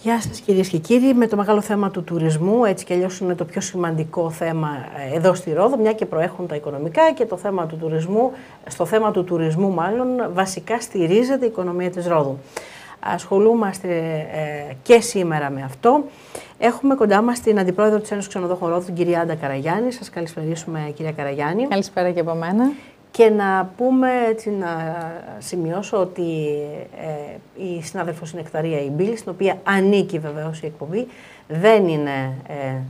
Γεια σας κυρίες και κύριοι. Με το μεγάλο θέμα του τουρισμού, έτσι κι αλλιώς είναι το πιο σημαντικό θέμα εδώ στη Ρόδο, μια και προέχουν τα οικονομικά και το θέμα του τουρισμού, στο θέμα του τουρισμού μάλλον, βασικά στηρίζεται η οικονομία της Ρόδου. Ασχολούμαστε και σήμερα με αυτό. Έχουμε κοντά μας την Αντιπρόεδρο της Ένωσης Ξενοδόχων Ρόδου, την κυρία Άντα Καραγιάννη. Σας καλησπερίσουμε, κυρία Καραγιάννη. Καλησπέρα και από μένα. Και να πούμε, έτσι, να σημειώσω ότι η συνάδελφος Νεκταρία Ιμπίλη, στην οποία ανήκει βεβαίως η εκπομπή, δεν είναι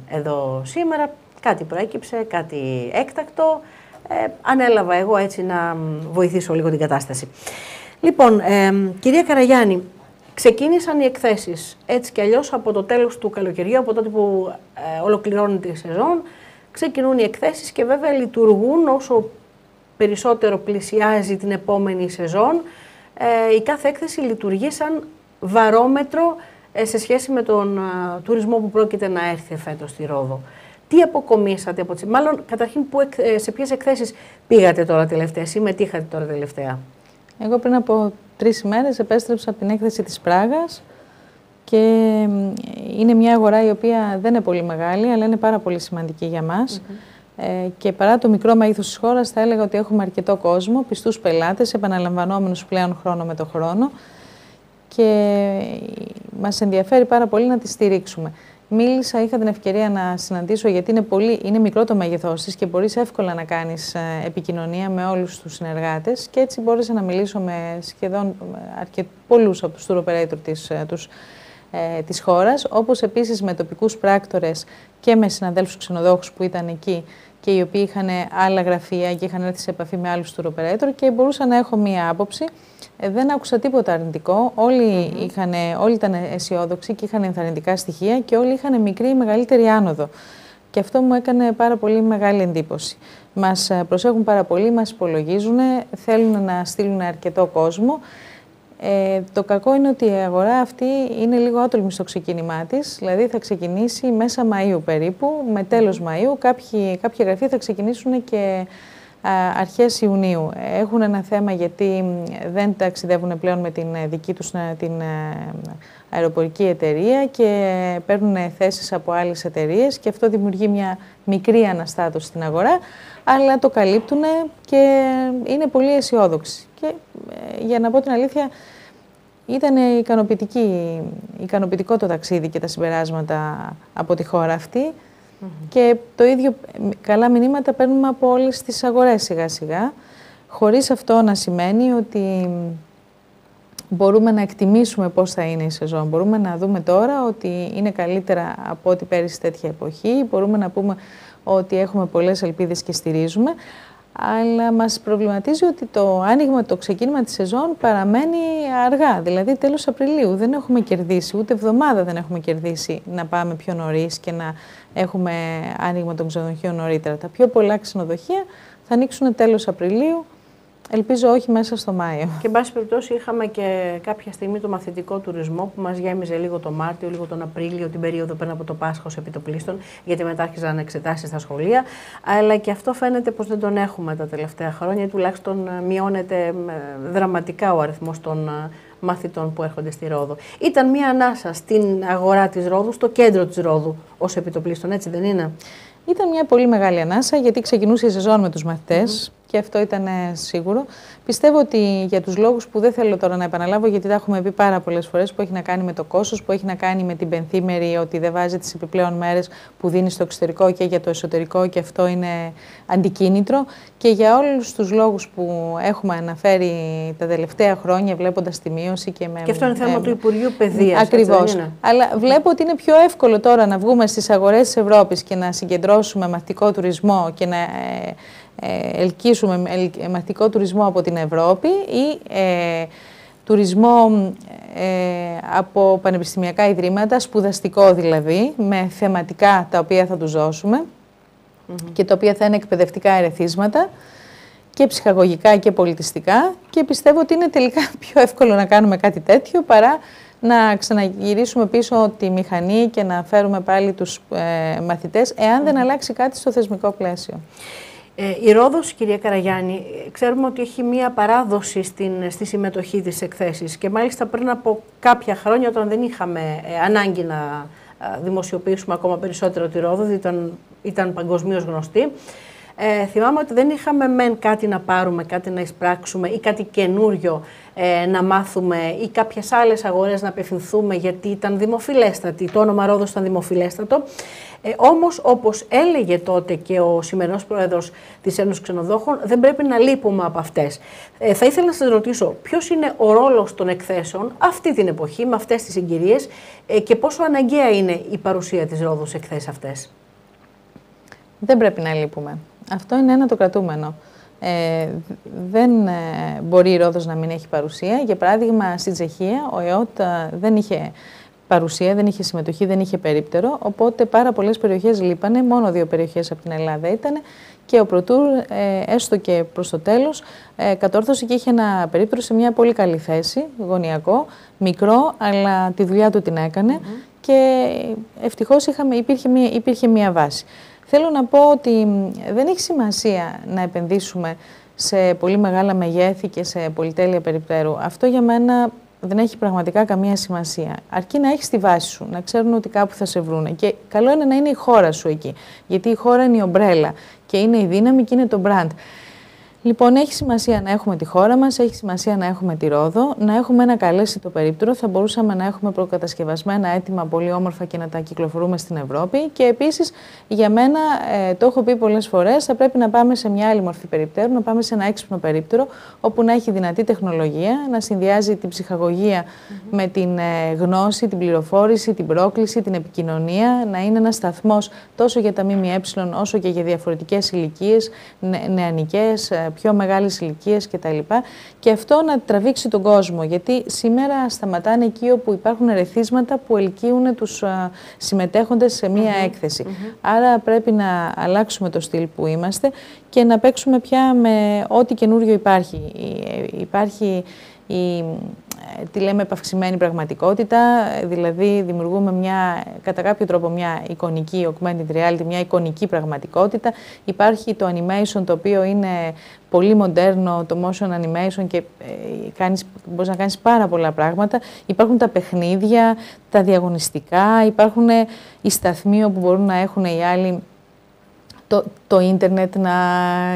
εδώ σήμερα. Κάτι προέκυψε, κάτι έκτακτο. Ανέλαβα εγώ έτσι να βοηθήσω λίγο την κατάσταση. Λοιπόν, κυρία Καραγιάννη, ξεκίνησαν οι εκθέσεις έτσι κι αλλιώς από το τέλος του καλοκαιριού, από τότε που ολοκληρώνεται η σεζόν. Ξεκινούν οι εκθέσεις και βέβαια λειτουργούν όσο περισσότερο πλησιάζει την επόμενη σεζόν. Η κάθε έκθεση λειτουργεί σαν βαρόμετρο σε σχέση με τον τουρισμό που πρόκειται να έρθει φέτος στη Ρόδο. Τι αποκομίσατε από τις... Μάλλον, καταρχήν, σε ποιες εκθέσεις πήγατε τώρα τελευταία, συμμετείχατε τώρα τελευταία? Εγώ πριν από 3 ημέρες επέστρεψα από την έκθεση της Πράγας και είναι μια αγορά η οποία δεν είναι πολύ μεγάλη, αλλά είναι πάρα πολύ σημαντική για μας. Και παρά το μικρό μέγεθος της χώρας, θα έλεγα ότι έχουμε αρκετό κόσμο, πιστούς πελάτες, επαναλαμβανόμενους πλέον χρόνο με το χρόνο και μας ενδιαφέρει πάρα πολύ να τη στηρίξουμε. Είχα την ευκαιρία να συναντήσω, γιατί είναι μικρό το μέγεθός της και μπορείς εύκολα να κάνεις επικοινωνία με όλους τους συνεργάτες και έτσι μπόρεσα να μιλήσω με σχεδόν πολλούς από τους tour operator της χώρας, όπως επίσης με τοπικούς πράκτορες και με συναδέλφους ξενοδόχους που ήταν εκεί και οι οποίοι είχαν άλλα γραφεία και είχαν έρθει σε επαφή με άλλους tour operator και μπορούσα να έχω μία άποψη. Δεν άκουσα τίποτα αρνητικό, όλοι ήταν αισιόδοξοι και είχαν ενθαρρυντικά στοιχεία και όλοι είχαν μικρή ή μεγαλύτερη άνοδο. Και αυτό μου έκανε πάρα πολύ μεγάλη εντύπωση. Μας προσέχουν πάρα πολύ, μας υπολογίζουν, θέλουν να στείλουν αρκετό κόσμο. Το κακό είναι ότι η αγορά αυτή είναι λίγο άτολμη στο ξεκίνημά της, δηλαδή θα ξεκινήσει μέσα Μαΐου περίπου, με τέλος Μαΐου, κάποια γραφεία θα ξεκινήσουν και αρχές Ιουνίου. Έχουν ένα θέμα γιατί δεν ταξιδεύουν πλέον με την δική τους την αεροπορική εταιρεία και παίρνουν θέσεις από άλλες εταιρείες και αυτό δημιουργεί μια μικρή αναστάτωση στην αγορά, αλλά το καλύπτουν και είναι πολύ αισιόδοξοι. Και για να πω την αλήθεια, ήταν ικανοποιητικό το ταξίδι και τα συμπεράσματα από τη χώρα αυτή και το ίδιο καλά μηνύματα παίρνουμε από όλες τις αγορές σιγά σιγά, χωρίς αυτό να σημαίνει ότι μπορούμε να εκτιμήσουμε πώς θα είναι η σεζόν. Μπορούμε να δούμε τώρα ότι είναι καλύτερα από ό,τι πέρυσι τέτοια εποχή, μπορούμε να πούμε ότι έχουμε πολλές ελπίδες και στηρίζουμε, αλλά μας προβληματίζει ότι το ξεκίνημα της σεζόν παραμένει αργά, δηλαδή τέλος Απριλίου. Δεν έχουμε κερδίσει, ούτε εβδομάδα δεν έχουμε κερδίσει να πάμε πιο νωρίς και να έχουμε άνοιγμα των ξενοδοχείων νωρίτερα. Τα πιο πολλά ξενοδοχεία θα ανοίξουν τέλος Απριλίου, ελπίζω όχι μέσα στο Μάιο. Και εν πάση περιπτώσει είχαμε και κάποια στιγμή το μαθητικό τουρισμό που μας γέμιζε λίγο το Μάρτιο, λίγο τον Απρίλιο, την περίοδο πριν από το Πάσχα ως επιτοπλίστων, γιατί μετά άρχιζαν εξετάσεις στα σχολεία. Αλλά και αυτό φαίνεται πως δεν τον έχουμε τα τελευταία χρόνια, τουλάχιστον μειώνεται δραματικά ο αριθμός των μαθητών που έρχονται στη Ρόδο. Ήταν μια ανάσα στην αγορά της Ρόδου, στο κέντρο της Ρόδου ως επιτοπλίστων, έτσι δεν είναι? Ήταν μια πολύ μεγάλη ανάσα γιατί ξεκινούσε η σεζόν με τους μαθητές και αυτό ήταν σίγουρο. Πιστεύω ότι για τους λόγους που δεν θέλω τώρα να επαναλάβω, γιατί τα έχουμε πει πάρα πολλές φορές, που έχει να κάνει με το κόστος, που έχει να κάνει με την πενθήμερη, ότι δεν βάζει τις επιπλέον μέρες που δίνει στο εξωτερικό και για το εσωτερικό και αυτό είναι αντικίνητρο. Και για όλους τους λόγους που έχουμε αναφέρει τα τελευταία χρόνια, βλέποντας τη μείωση και με. Και αυτό είναι θέμα του Υπουργείου Παιδείας. Ακριβώς. Αλλά βλέπω ότι είναι πιο εύκολο τώρα να βγούμε στις αγορές της Ευρώπης και να συγκεντρώσουμε μαθητικό τουρισμό και να ελκύσουμε μαθητικό τουρισμό από την Ευρώπη ή τουρισμό από πανεπιστημιακά ιδρύματα, σπουδαστικό δηλαδή, με θεματικά τα οποία θα τους δώσουμε και τα οποία θα είναι εκπαιδευτικά ερεθίσματα και ψυχαγωγικά και πολιτιστικά, και πιστεύω ότι είναι τελικά πιο εύκολο να κάνουμε κάτι τέτοιο παρά να ξαναγυρίσουμε πίσω τη μηχανή και να φέρουμε πάλι τους μαθητές, εάν δεν αλλάξει κάτι στο θεσμικό πλαίσιο. Η Ρόδος, κυρία Καραγιάννη, ξέρουμε ότι έχει μία παράδοση στη συμμετοχή της εκθέσεις και μάλιστα πριν από κάποια χρόνια, όταν δεν είχαμε ανάγκη να δημοσιοποιήσουμε ακόμα περισσότερο τη Ρόδο, ήταν παγκοσμίως γνωστή. Θυμάμαι ότι δεν είχαμε μεν κάτι να πάρουμε, κάτι να εισπράξουμε ή κάτι καινούριο να μάθουμε ή κάποιες άλλες αγορές να απευθυνθούμε, γιατί ήταν δημοφιλέστατη, το όνομα Ρόδος ήταν δημοφιλέστατο. Όμως, όπως έλεγε τότε και ο σημερινός πρόεδρος της Ένωσης Ξενοδόχων, δεν πρέπει να λείπουμε από αυτές. Θα ήθελα να σας ρωτήσω, ποιος είναι ο ρόλος των εκθέσεων αυτή την εποχή, με αυτές τις συγκυρίες και πόσο αναγκαία είναι η παρουσία της Ρόδου σε εκθέσεις αυτές? Δεν πρέπει να λείπουμε. Αυτό είναι ένα το κρατούμενο. Δεν μπορεί η Ρόδος να μην έχει παρουσία. Για παράδειγμα, στην Τσεχία ο ΕΟΤ δεν είχε παρουσία, δεν είχε συμμετοχή, δεν είχε περίπτερο, οπότε πάρα πολλές περιοχές λείπανε, μόνο 2 περιοχές από την Ελλάδα ήταν και ο Πρωτούρ, έστω και προς το τέλος, κατόρθωσε και είχε ένα περίπτερο σε μια πολύ καλή θέση, γωνιακό, μικρό, αλλά τη δουλειά του την έκανε και ευτυχώς υπήρχε μια βάση. Θέλω να πω ότι δεν έχει σημασία να επενδύσουμε σε πολύ μεγάλα μεγέθη και σε πολυτέλεια περιπτέρου. Αυτό για μένα δεν έχει πραγματικά καμία σημασία. Αρκεί να έχεις τη βάση σου, να ξέρουν ότι κάπου θα σε βρούνε. Και καλό είναι να είναι η χώρα σου εκεί. Γιατί η χώρα είναι η ομπρέλα και είναι η δύναμη και είναι το brand. Λοιπόν, έχει σημασία να έχουμε τη χώρα μας, έχει σημασία να έχουμε τη Ρόδο, να έχουμε ένα καλέσθητο περίπτερο. Θα μπορούσαμε να έχουμε προκατασκευασμένα έτοιμα πολύ όμορφα και να τα κυκλοφορούμε στην Ευρώπη. Και επίσης, για μένα, το έχω πει πολλές φορές, θα πρέπει να πάμε σε μια άλλη μορφή περιπτέρου, να πάμε σε ένα έξυπνο περίπτερο, όπου να έχει δυνατή τεχνολογία, να συνδυάζει την ψυχαγωγία με την γνώση, την πληροφόρηση, την πρόκληση, την επικοινωνία, να είναι ένας σταθμός τόσο για τα ΜΜΕ όσο και για διαφορετικές ηλικίες, νεανικές, πιο μεγάλες ηλικίες κτλ. Και αυτό να τραβήξει τον κόσμο, γιατί σήμερα σταματάνε εκεί όπου υπάρχουν ερεθίσματα που ελκύουν τους συμμετέχοντες σε μία έκθεση. Άρα πρέπει να αλλάξουμε το στυλ που είμαστε και να παίξουμε πια με ό,τι καινούριο υπάρχει. Υπάρχει τη λέμε επαυξημένη πραγματικότητα, δηλαδή δημιουργούμε κατά κάποιο τρόπο μια εικονική augmented reality, μια εικονική πραγματικότητα. Υπάρχει το animation, το οποίο είναι πολύ μοντέρνο, το motion animation και μπορείς να κάνεις πάρα πολλά πράγματα. Υπάρχουν τα παιχνίδια, τα διαγωνιστικά, υπάρχουν οι σταθμοί όπου μπορούν να έχουν οι άλλοι το ίντερνετ, να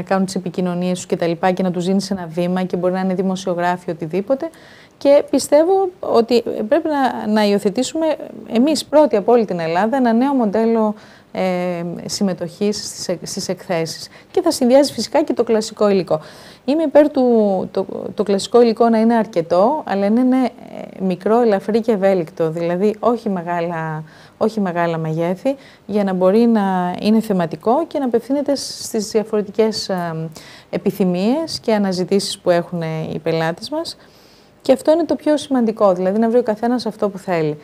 κάνουν τις επικοινωνίες τους και να τους δίνεις ένα βήμα και μπορεί να είναι δημοσιογράφοι, οτιδήποτε. Και πιστεύω ότι πρέπει να υιοθετήσουμε εμείς πρώτοι από όλη την Ελλάδα ένα νέο μοντέλο συμμετοχής στις εκθέσεις. Και θα συνδυάζει φυσικά και το κλασικό υλικό. Είμαι υπέρ το κλασικό υλικό να είναι αρκετό, αλλά να είναι μικρό, ελαφρύ και ευέλικτο. Δηλαδή όχι μεγάλα μεγέθη, για να μπορεί να είναι θεματικό και να απευθύνεται στις διαφορετικές επιθυμίες και αναζητήσεις που έχουν οι πελάτες μας. Και αυτό είναι το πιο σημαντικό, δηλαδή να βρει ο καθένας αυτό που θέλει.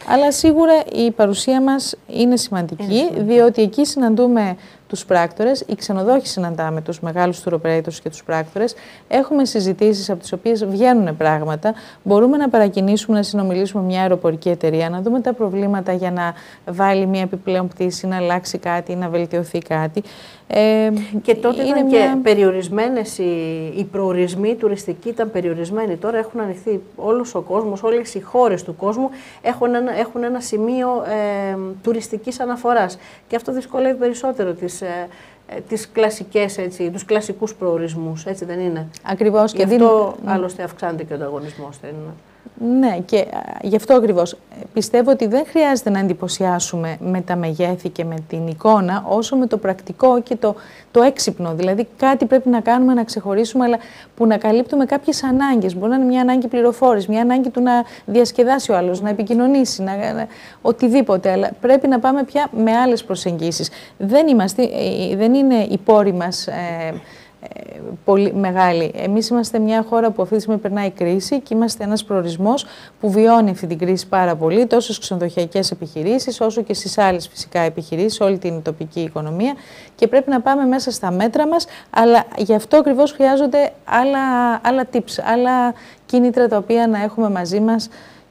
Αλλά σίγουρα η παρουσία μας είναι σημαντική, διότι εκεί συναντούμε τους πράκτορες, οι ξενοδόχοι συναντάμε τους μεγάλους tour operators και τους πράκτορες, έχουμε συζητήσεις από τις οποίες βγαίνουν πράγματα, μπορούμε να παρακινήσουμε, να συνομιλήσουμε μια αεροπορική εταιρεία, να δούμε τα προβλήματα για να βάλει μια επιπλέον πτήση, να αλλάξει κάτι, να βελτιωθεί κάτι. Και τότε ήταν και περιορισμένες οι προορισμοί τουριστικοί, ήταν περιορισμένοι. Τώρα έχουν ανοιχθεί όλος ο κόσμος, όλες οι χώρες του κόσμου έχουν ένα σημείο τουριστικής αναφοράς. Και αυτό δυσκολεύει περισσότερο τις κλασικές, τους κλασικούς προορισμούς, έτσι δεν είναι? Ακριβώς. Και αυτό άλλωστε αυξάνεται και ο ανταγωνισμός. Ναι, και γι' αυτό ακριβώς πιστεύω ότι δεν χρειάζεται να εντυπωσιάσουμε με τα μεγέθη και με την εικόνα, όσο με το πρακτικό και το έξυπνο. Δηλαδή κάτι πρέπει να κάνουμε, να ξεχωρίσουμε, αλλά που να καλύπτουμε κάποιες ανάγκες. Μπορεί να είναι μια ανάγκη πληροφόρησης, μια ανάγκη του να διασκεδάσει ο άλλος, να επικοινωνήσει, οτιδήποτε. Αλλά πρέπει να πάμε πια με άλλες προσεγγίσεις. Δεν είναι οι πόροι μας πολύ μεγάλη. Εμείς είμαστε μια χώρα που αυτή τη στιγμή περνάει κρίση και είμαστε ένας προορισμός που βιώνει αυτή την κρίση πάρα πολύ, τόσο στις ξενοδοχειακές επιχειρήσεις, όσο και στις άλλες φυσικά επιχειρήσεις, όλη την τοπική οικονομία, και πρέπει να πάμε μέσα στα μέτρα μας, αλλά γι' αυτό ακριβώς χρειάζονται άλλα tips, άλλα κίνητρα τα οποία να έχουμε μαζί μας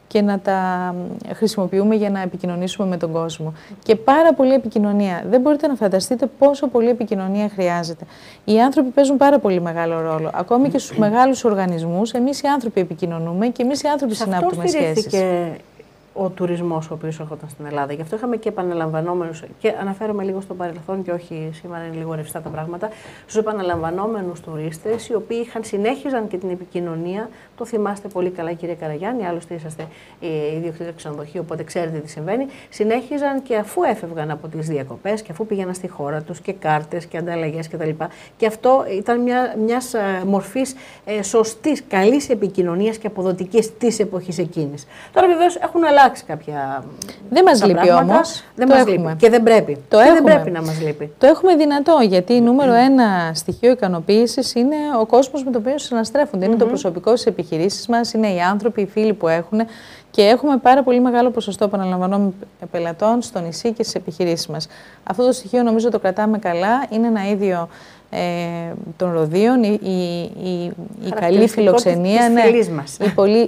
και να τα χρησιμοποιούμε για να επικοινωνήσουμε με τον κόσμο. Και πάρα πολλή επικοινωνία. Δεν μπορείτε να φανταστείτε πόσο πολλή επικοινωνία χρειάζεται. Οι άνθρωποι παίζουν πάρα πολύ μεγάλο ρόλο. Ακόμη και στους μεγάλους οργανισμούς, εμείς οι άνθρωποι επικοινωνούμε και εμείς οι άνθρωποι συνάπτουμε σχέσεις. Ο τουρισμός ο οποίος έρχονταν στην Ελλάδα. Γι' αυτό είχαμε και επαναλαμβανόμενους, και αναφέρομαι λίγο στο παρελθόν και όχι σήμερα είναι λίγο ρευστά τα πράγματα, στους επαναλαμβανόμενους τουρίστες, οι οποίοι συνέχιζαν και την επικοινωνία. Το θυμάστε πολύ καλά, κύριε Καραγιάννη, άλλωστε είσαστε ιδιοκτήτρια ξενοδοχείου, οπότε ξέρετε τι συμβαίνει. Συνέχιζαν και αφού έφευγαν από τις διακοπές και αφού πήγαιναν στη χώρα τους και κάρτες και ανταλλαγές κτλ. Και αυτό ήταν μιας μορφής σωστής, καλής επικοινωνίας και αποδοτικής της εποχής εκείνης. Τώρα βεβαίως έχουν αλλάξει κάποια. Δεν μας λείπει όμως. Δεν μας λείπει. Και δεν πρέπει. Δεν πρέπει να μας λείπει. Το έχουμε δυνατό, γιατί νούμερο ένα στοιχείο ικανοποίησης είναι ο κόσμος με τον οποίο συναστρέφονται. Είναι το προσωπικό στις επιχειρήσεις μας, είναι οι άνθρωποι, οι φίλοι που έχουν. Και έχουμε πάρα πολύ μεγάλο ποσοστό επαναλαμβανόμενων πελατών στο νησί και στις επιχειρήσεις μας. Αυτό το στοιχείο νομίζω το κρατάμε καλά. Είναι ένα ίδιο των Ροδίων, η καλή φιλοξενία,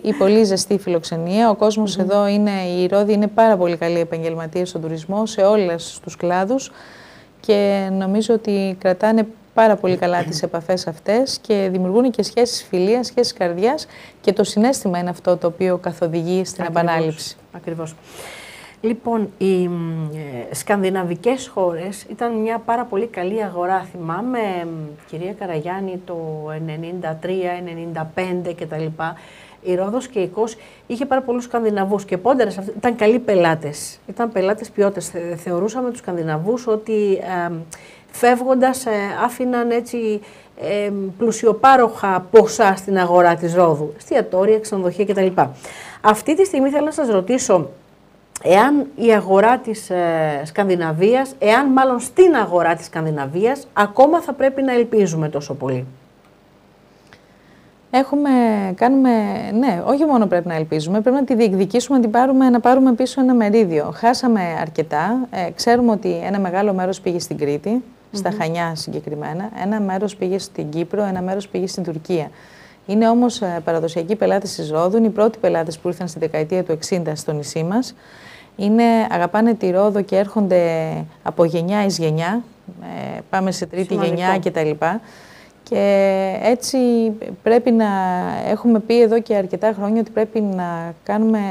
η πολύ ζεστή φιλοξενία. Ο κόσμος εδώ οι Ρώδιοι είναι πάρα πολύ καλοί επαγγελματίες στον τουρισμό, σε όλους τους κλάδους και νομίζω ότι κρατάνε πάρα πολύ καλά τις επαφές αυτές και δημιουργούν και σχέσεις φιλίας, σχέσεις καρδιάς και το συναίσθημα είναι αυτό το οποίο καθοδηγεί στην επανάληψη. Ακριβώς. Λοιπόν, οι σκανδιναβικές χώρες ήταν μια πάρα πολύ καλή αγορά. Θυμάμαι, κυρία Καραγιάννη, το 93, 95 κτλ. Η Ρόδος και η Κος είχε πάρα πολλούς Σκανδιναβούς και πόντερες, ήταν καλοί πελάτες. Ήταν πελάτες ποιότητας. Θεωρούσαμε τους Σκανδιναβούς ότι φεύγοντας άφηναν έτσι πλουσιοπάροχα ποσά στην αγορά της Ρόδου. Εστιατόρια, ξενοδοχεία κτλ. Αυτή τη στιγμή θέλω να σας ρωτήσω, εάν η αγορά της Σκανδιναβίας, εάν μάλλον στην αγορά της Σκανδιναβίας, ακόμα θα πρέπει να ελπίζουμε τόσο πολύ. Ναι, όχι μόνο πρέπει να ελπίζουμε, πρέπει να τη διεκδικήσουμε, να πάρουμε πίσω ένα μερίδιο. Χάσαμε αρκετά. Ξέρουμε ότι ένα μεγάλο μέρος πήγε στην Κρήτη, στα Χανιά συγκεκριμένα, ένα μέρος πήγε στην Κύπρο, ένα μέρος πήγε στην Τουρκία. Είναι όμως παραδοσιακοί πελάτες της Ρόδου, είναι οι πρώτοι πελάτες που ήρθαν στη δεκαετία του 60 στο νησί μας. Αγαπάνε τη Ρόδο και έρχονται από γενιά εις γενιά, πάμε σε τρίτη γενιά κτλ. Και έτσι πρέπει να έχουμε πει εδώ και αρκετά χρόνια ότι πρέπει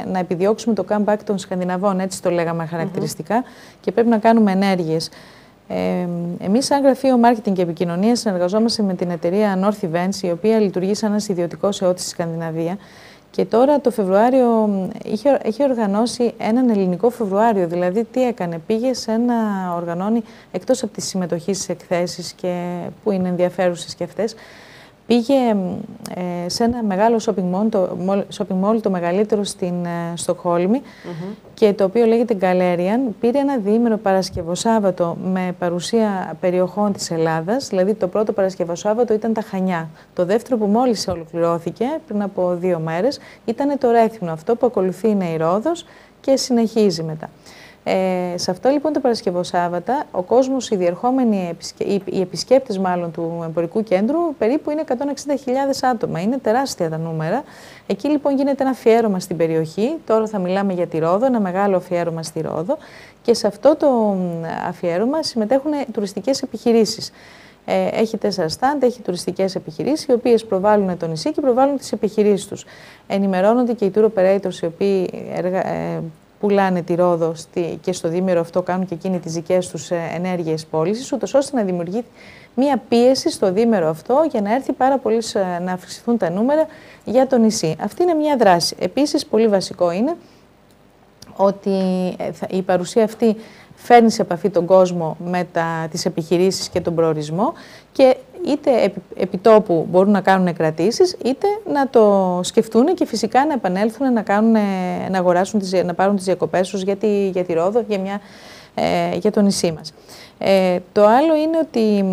να επιδιώξουμε το comeback των Σκανδιναβών, έτσι το λέγαμε χαρακτηριστικά, και πρέπει να κάνουμε ενέργειες. Εμείς σαν γραφείο Marketing και Επικοινωνία συνεργαζόμαστε με την εταιρεία North Events, η οποία λειτουργεί σαν ένας ιδιωτικός ΕΟ στη Σκανδιναβία. Και τώρα το Φεβρουάριο είχε οργανώσει έναν ελληνικό Φεβρουάριο. Δηλαδή τι έκανε, πήγε οργανώνει εκτός από τη συμμετοχή στις εκθέσεις που είναι ενδιαφέρουσες και αυτές, πήγε σε ένα μεγάλο shopping mall, το μεγαλύτερο στην Στοκχόλμη, και το οποίο λέγεται Galerian. Πήρε ένα διήμερο Παρασκευοσάββατο με παρουσία περιοχών της Ελλάδας, δηλαδή το πρώτο Παρασκευοσάββατο ήταν τα Χανιά. Το δεύτερο που μόλις ολοκληρώθηκε πριν από 2 μέρες ήταν το Ρέθυμνο. Αυτό που ακολουθεί είναι η Ρόδος και συνεχίζει μετά. Σε αυτό λοιπόν το Παρασκευοσάββατα ο κόσμος, οι επισκέπτες μάλλον του εμπορικού κέντρου περίπου είναι 160.000 άτομα, είναι τεράστια τα νούμερα. Εκεί λοιπόν γίνεται ένα αφιέρωμα στην περιοχή, τώρα θα μιλάμε για τη Ρόδο, ένα μεγάλο αφιέρωμα στη Ρόδο, και σε αυτό το αφιέρωμα συμμετέχουν τουριστικές επιχειρήσεις. Έχει 4 στάντ, έχει τουριστικές επιχειρήσεις οι οποίες προβάλλουν το νησί και προβάλλουν τις επιχειρήσεις τους. Ενημερώνονται και οι tour operators οι οποίοι πουλάνε τη Ρόδο και στο διήμερο αυτό κάνουν και εκείνοι τις δικές τους ενέργειες πώλησης, ούτως ώστε να δημιουργεί μία πίεση στο διήμερο αυτό για να έρθει πάρα πολύ να αυξηθούν τα νούμερα για το νησί. Αυτή είναι μία δράση. Επίσης, πολύ βασικό είναι ότι η παρουσία αυτή φέρνει σε επαφή τον κόσμο με τις επιχειρήσεις και τον προορισμό, και είτε επιτόπου μπορούν να κάνουν κρατήσεις, είτε να το σκεφτούν και φυσικά να επανέλθουν να πάρουν τις διακοπές τους για τη Ρόδο, για το νησί μας. Το άλλο είναι ότι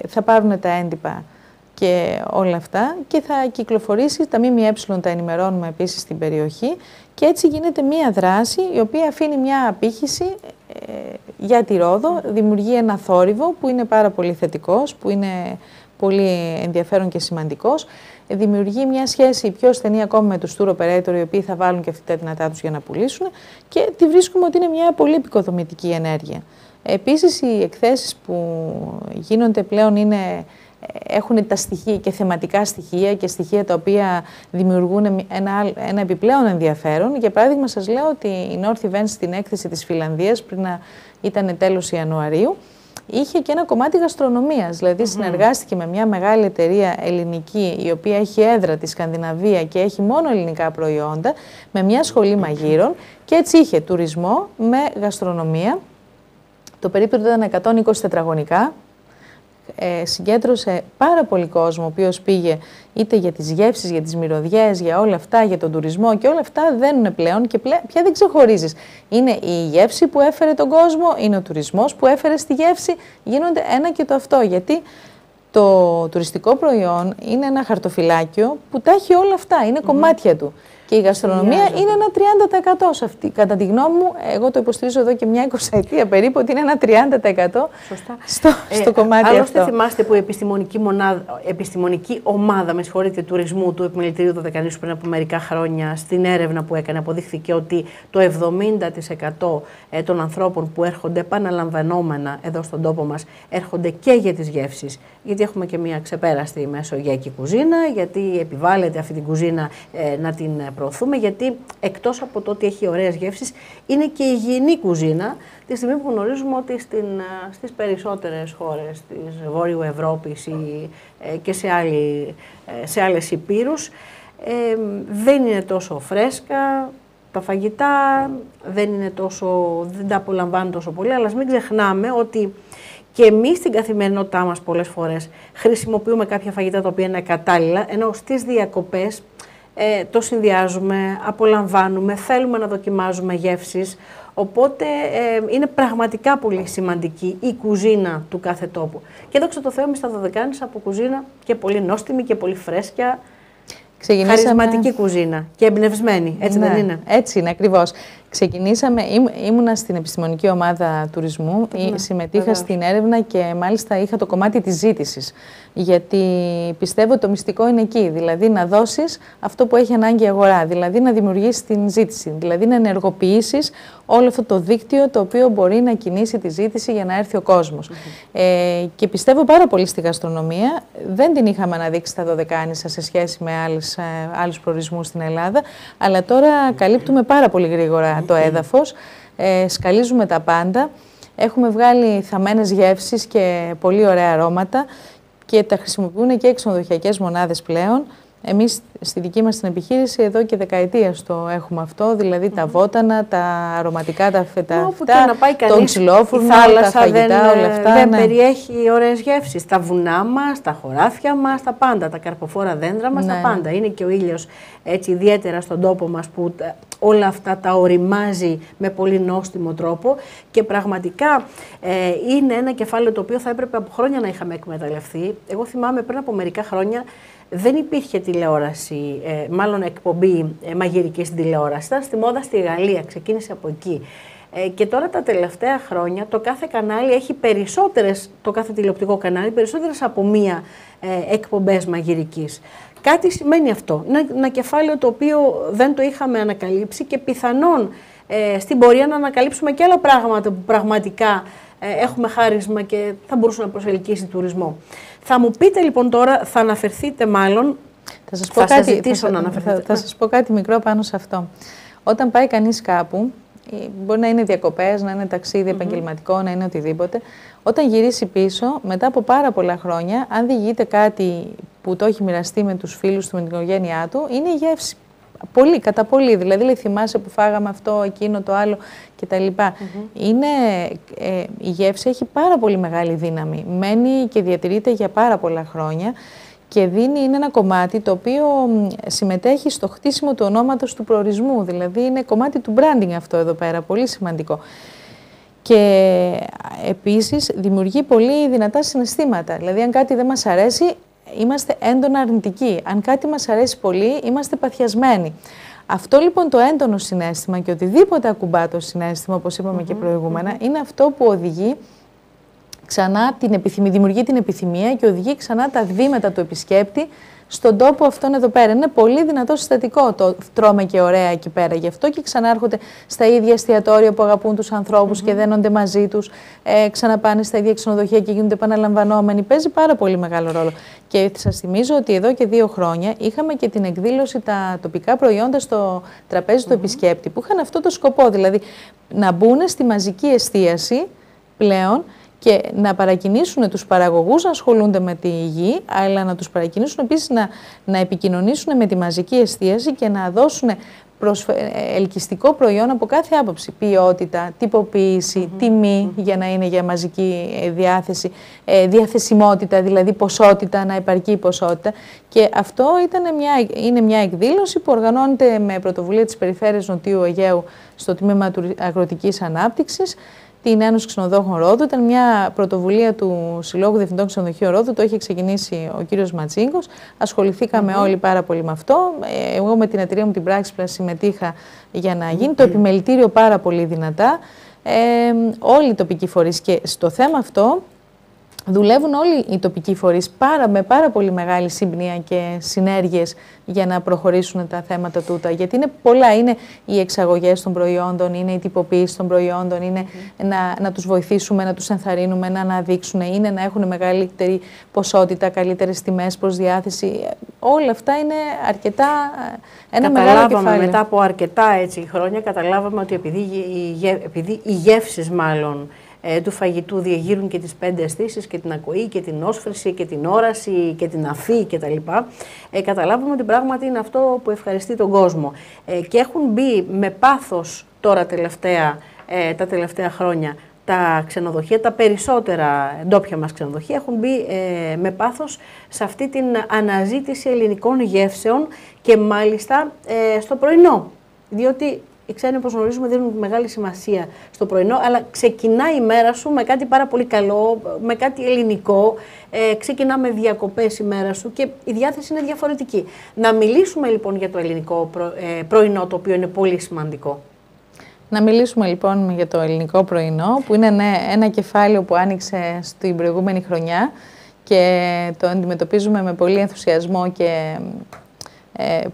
θα πάρουν τα έντυπα και όλα αυτά και θα κυκλοφορήσει, τα ΜΜΕ τα ενημερώνουμε επίσης στην περιοχή, και έτσι γίνεται μία δράση η οποία αφήνει μια απήχηση για τη Ρόδο, δημιουργεί ένα θόρυβο που είναι πάρα πολύ θετικός, που είναι πολύ ενδιαφέρον και σημαντικός. Δημιουργεί μια σχέση πιο στενή ακόμη με τους tour operator, οι οποίοι θα βάλουν και αυτοί τα δυνατά τους για να πουλήσουν, και τη βρίσκουμε ότι είναι μια πολύ επικοδομητική ενέργεια. Επίσης, οι εκθέσεις που γίνονται πλέον έχουν τα στοιχεία και θεματικά στοιχεία και στοιχεία τα οποία δημιουργούν ένα επιπλέον ενδιαφέρον. Για παράδειγμα, σας λέω ότι η North Events στην έκθεση της Φιλανδίας, πριν ήταν τέλος Ιανουαρίου, είχε και ένα κομμάτι γαστρονομίας, δηλαδή συνεργάστηκε με μια μεγάλη εταιρεία ελληνική, η οποία έχει έδρα τη Σκανδιναβία και έχει μόνο ελληνικά προϊόντα, με μια σχολή μαγείρων, και έτσι είχε τουρισμό με γαστρονομία. Το περίπτωμα ήταν 120 τετραγωνικά. Συγκέντρωσε πάρα πολύ κόσμο, ο οποίος πήγε είτε για τις γεύσεις, για τις μυρωδιές, για όλα αυτά, για τον τουρισμό, και όλα αυτά δένουν πλέον και πια δεν ξεχωρίζεις. Είναι η γεύση που έφερε τον κόσμο, είναι ο τουρισμός που έφερε στη γεύση, γίνονται ένα και το αυτό, γιατί το τουριστικό προϊόν είναι ένα χαρτοφυλάκιο που τα έχει όλα αυτά, είναι κομμάτια του. Και η γαστρονομία είναι ένα 30% σε αυτή. Κατά τη γνώμη μου, εγώ το υποστηρίζω εδώ και μια 20ετία περίπου, ότι είναι ένα 30% στο κομμάτι αυτό. Άλλωστε, θυμάστε που η επιστημονική ομάδα τουρισμού του Επιμελητηρίου Δωδεκανήσου πριν από μερικά χρόνια, στην έρευνα που έκανε, αποδείχθηκε ότι το 70% των ανθρώπων που έρχονται επαναλαμβανόμενα εδώ στον τόπο μας έρχονται και για τις γεύσεις. Γιατί έχουμε και μια ξεπέραστη μεσογειακή κουζίνα, γιατί επιβάλλεται αυτή την κουζίνα να την προωθούμε, γιατί εκτός από το ότι έχει ωραίες γεύσεις, είναι και υγιεινή κουζίνα, τη στιγμή που γνωρίζουμε ότι στις περισσότερες χώρες της Βόρειου Ευρώπης και σε άλλες υπήρους δεν είναι τόσο φρέσκα τα φαγητά, δεν τα απολαμβάνουν τόσο πολύ, αλλά ας μην ξεχνάμε ότι και εμείς στην καθημερινότητά μας πολλές φορές χρησιμοποιούμε κάποια φαγητά τα οποία είναι κατάλληλα, ενώ στις διακοπές το συνδυάζουμε, απολαμβάνουμε, θέλουμε να δοκιμάζουμε γεύσεις, οπότε είναι πραγματικά πολύ σημαντική η κουζίνα του κάθε τόπου. Και δόξα τω Θεώ, εμείς στα Δωδεκάνησα από κουζίνα και πολύ νόστιμη και πολύ φρέσκια, χαρισματική κουζίνα και εμπνευσμένη, έτσι δεν είναι? Έτσι είναι ακριβώς. Ήμουνα στην επιστημονική ομάδα τουρισμού, συμμετείχα στην έρευνα και μάλιστα είχα το κομμάτι της ζήτησης. Γιατί πιστεύω το μυστικό είναι εκεί, δηλαδή να δώσεις αυτό που έχει ανάγκη η αγορά, δηλαδή να δημιουργήσεις την ζήτηση, δηλαδή να ενεργοποιήσεις όλο αυτό το δίκτυο το οποίο μπορεί να κινήσει τη ζήτηση για να έρθει ο κόσμος. Και πιστεύω πάρα πολύ στη γαστρονομία, δεν την είχαμε αναδείξει στα Δωδεκάνησα σε σχέση με άλλους προορισμούς στην Ελλάδα, αλλά τώρα καλύπτουμε πάρα πολύ γρήγορα το έδαφος, σκαλίζουμε τα πάντα, έχουμε βγάλει θαμμένες γεύσεις και πολύ ωραία αρώματα και τα χρησιμοποιούν και ξενοδοχειακές μονάδες πλέον. Εμείς στη δική μας την επιχείρηση εδώ και δεκαετίες το έχουμε αυτό, δηλαδή τα βότανα, τα αρωματικά, τα φετά, τον ξυλόφουρνο, τα φαγητά, όλα αυτά. Δεν περιέχει ωραίες γεύσεις. Τα βουνά μας, τα χωράφια μας, τα πάντα, τα καρποφόρα δέντρα μας, τα πάντα. Είναι και ο ήλιος έτσι ιδιαίτερα στον τόπο μας που όλα αυτά τα οριμάζει με πολύ νόστιμο τρόπο και πραγματικά είναι ένα κεφάλαιο το οποίο θα έπρεπε από χρόνια να είχαμε εκμεταλλευτεί. Εγώ θυμάμαι πριν από μερικά χρόνια δεν υπήρχε τηλεόραση, μάλλον εκπομπή μαγειρική στην τηλεόραση. Ήταν στη μόδα στη Γαλλία, ξεκίνησε από εκεί. Και τώρα τα τελευταία χρόνια το κάθε κανάλι έχει το κάθε τηλεοπτικό κανάλι, περισσότερες από μία εκπομπές μαγειρικής. Κάτι σημαίνει αυτό. Είναι ένα κεφάλαιο το οποίο δεν το είχαμε ανακαλύψει και πιθανόν στην πορεία να ανακαλύψουμε και άλλα πράγματα που πραγματικά έχουμε χάρισμα και θα μπορούσε να προσελκύσει τουρισμό. Θα μου πείτε λοιπόν τώρα, θα αναφερθείτε μάλλον, θα ζητήσω να αναφερθείτε. Θα σας πω κάτι μικρό πάνω σε αυτό. Όταν πάει κανείς κάπου, μπορεί να είναι διακοπές, να είναι ταξίδι επαγγελματικό, να είναι οτιδήποτε, όταν γυρίσει πίσω, μετά από πάρα πολλά χρόνια, αν διηγείται κάτι που το έχει μοιραστεί με τους φίλους του, με την οικογένειά του, είναι η γεύση. Πολύ, κατά πολύ. Δηλαδή, λέει, θυμάσαι που φάγαμε αυτό, εκείνο, το άλλο κτλ. Η γεύση έχει πάρα πολύ μεγάλη δύναμη. Μένει και διατηρείται για πάρα πολλά χρόνια και είναι ένα κομμάτι το οποίο συμμετέχει στο χτίσιμο του ονόματος του προορισμού. Δηλαδή, είναι κομμάτι του branding αυτό εδώ πέρα, πολύ σημαντικό. Και επίσης δημιουργεί πολύ δυνατά συναισθήματα. Δηλαδή, αν κάτι δεν μας αρέσει, είμαστε έντονα αρνητικοί. Αν κάτι μας αρέσει πολύ, είμαστε παθιασμένοι. Αυτό λοιπόν το έντονο συναίσθημα και οτιδήποτε ακουμπά το συναίσθημα, όπως είπαμε και προηγούμενα, είναι αυτό που οδηγεί ξανά δημιουργεί την επιθυμία και οδηγεί ξανά τα βήματα του επισκέπτη στον τόπο αυτόν εδώ πέρα. Είναι πολύ δυνατό συστατικό το τρώμε και ωραία εκεί πέρα. Γι' αυτό και ξανάρχονται στα ίδια εστιατόρια που αγαπούν τους ανθρώπους και δένονται μαζί τους, ξαναπάνε στα ίδια ξενοδοχεία και γίνονται επαναλαμβανόμενοι. Παίζει πάρα πολύ μεγάλο ρόλο. Και σας θυμίζω ότι εδώ και 2 χρόνια είχαμε και την εκδήλωση τα τοπικά προϊόντα στο τραπέζι του επισκέπτη, που είχαν αυτό το σκοπό, δηλαδή να μπουν στη μαζική εστίαση πλέον και να παρακινήσουν τους παραγωγούς να ασχολούνται με τη γη, αλλά να τους παρακινήσουν επίσης να επικοινωνήσουν με τη μαζική εστίαση και να δώσουν ελκυστικό προϊόν από κάθε άποψη. Ποιότητα, τυποποίηση, τιμή για να είναι για μαζική διάθεση, διαθεσιμότητα, δηλαδή ποσότητα, να επαρκεί ποσότητα. Και αυτό είναι μια εκδήλωση που οργανώνεται με πρωτοβουλία της Περιφέρειας Νοτιού Αιγαίου στο Τμήμα Αγροτικής Ανάπτυξης, την Ένωση Ξενοδόχων Ρόδου. Ήταν μια πρωτοβουλία του Συλλόγου Διευθυντών Ξενοδοχείων Ρόδου, το έχει ξεκινήσει ο κύριος Ματσίγκος. Ασχοληθήκαμε όλοι πάρα πολύ με αυτό. Εγώ με την εταιρεία μου την Praxis συμμετείχα για να γίνει το επιμελητήριο πάρα πολύ δυνατά. Όλοι οι τοπικοί φορείς, και στο θέμα αυτό δουλεύουν όλοι οι τοπικοί φορείς με πάρα πολύ μεγάλη σύμπνοια και συνέργειες για να προχωρήσουν τα θέματα τούτα. Γιατί είναι πολλά. Είναι οι εξαγωγές των προϊόντων, είναι η τυποποίηση των προϊόντων, είναι να τους βοηθήσουμε, να τους ενθαρρύνουμε, να αναδείξουν, είναι να έχουν μεγαλύτερη ποσότητα, καλύτερες τιμές προς διάθεση. Όλα αυτά είναι αρκετά ένα μεγάλο κεφάλαιο. Μετά από αρκετά χρόνια καταλάβαμε ότι επειδή οι γεύσεις μάλλον του φαγητού διεγείρουν και τις 5 αισθήσεις, και την ακοή και την όσφρηση και την όραση και την αφή κτλ. Καταλάβουμε ότι πράγματι είναι αυτό που ευχαριστεί τον κόσμο. Και έχουν μπει με πάθος τώρα τα τελευταία χρόνια τα ξενοδοχεία, τα περισσότερα ντόπια μας ξενοδοχεία έχουν μπει με πάθος σε αυτή την αναζήτηση ελληνικών γεύσεων και μάλιστα στο πρωινό. Διότι οι ξένοι, όπως γνωρίζουμε, δίνουν μεγάλη σημασία στο πρωινό, αλλά ξεκινάει η μέρα σου με κάτι πάρα πολύ καλό, με κάτι ελληνικό, ξεκινά με διακοπές η μέρα σου και η διάθεση είναι διαφορετική. Να μιλήσουμε λοιπόν για το ελληνικό πρωινό, το οποίο είναι πολύ σημαντικό. Να μιλήσουμε λοιπόν για το ελληνικό πρωινό, που είναι ένα κεφάλαιο που άνοιξε στην προηγούμενη χρονιά και το αντιμετωπίζουμε με πολύ ενθουσιασμό και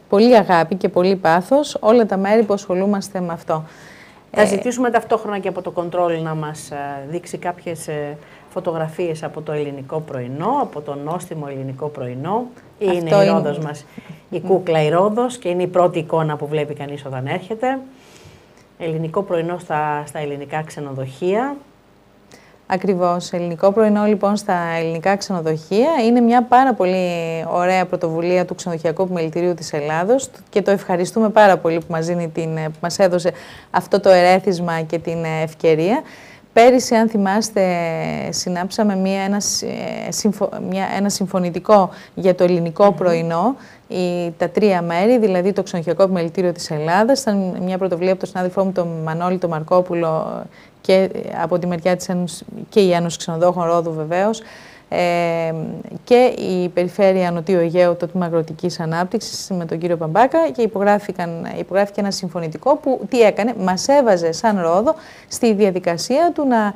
πολύ αγάπη και πολύ πάθος όλα τα μέρη που ασχολούμαστε με αυτό. Θα ζητήσουμε ταυτόχρονα και από το Control να μας δείξει κάποιες φωτογραφίες από το ελληνικό πρωινό, από το νόστιμο ελληνικό πρωινό. Είναι η Ρόδος μας, η κούκλα η Ρόδος, και είναι η πρώτη εικόνα που βλέπει κανείς όταν έρχεται. Ελληνικό πρωινό στα ελληνικά ξενοδοχεία. Ακριβώς. Ελληνικό πρωινό λοιπόν στα ελληνικά ξενοδοχεία είναι μια πάρα πολύ ωραία πρωτοβουλία του Ξενοδοχειακού Επιμελητηρίου της Ελλάδος και το ευχαριστούμε πάρα πολύ που μας έδωσε αυτό το ερέθισμα και την ευκαιρία. Πέρυσι, αν θυμάστε, συνάψαμε ένα συμφωνητικό για το ελληνικό πρωινό, τα 3 μέρη, δηλαδή το Ξενοδοχειακό Επιμελητήριο της Ελλάδας. Ήταν μια πρωτοβουλία από τον συνάδελφό μου, τον Μανώλη τον Μαρκόπουλο, και από τη μεριά της Ένωσης, και η Ένωση Ξενοδόχων Ρόδου βεβαίως, και η Περιφέρεια Νοτιού Αιγαίου, το Τμήμα Αγροτικής Ανάπτυξης με τον κύριο Παμπάκα, και υπογράφηκε ένα συμφωνητικό που τι έκανε, μας έβαζε σαν Ρόδο στη διαδικασία του να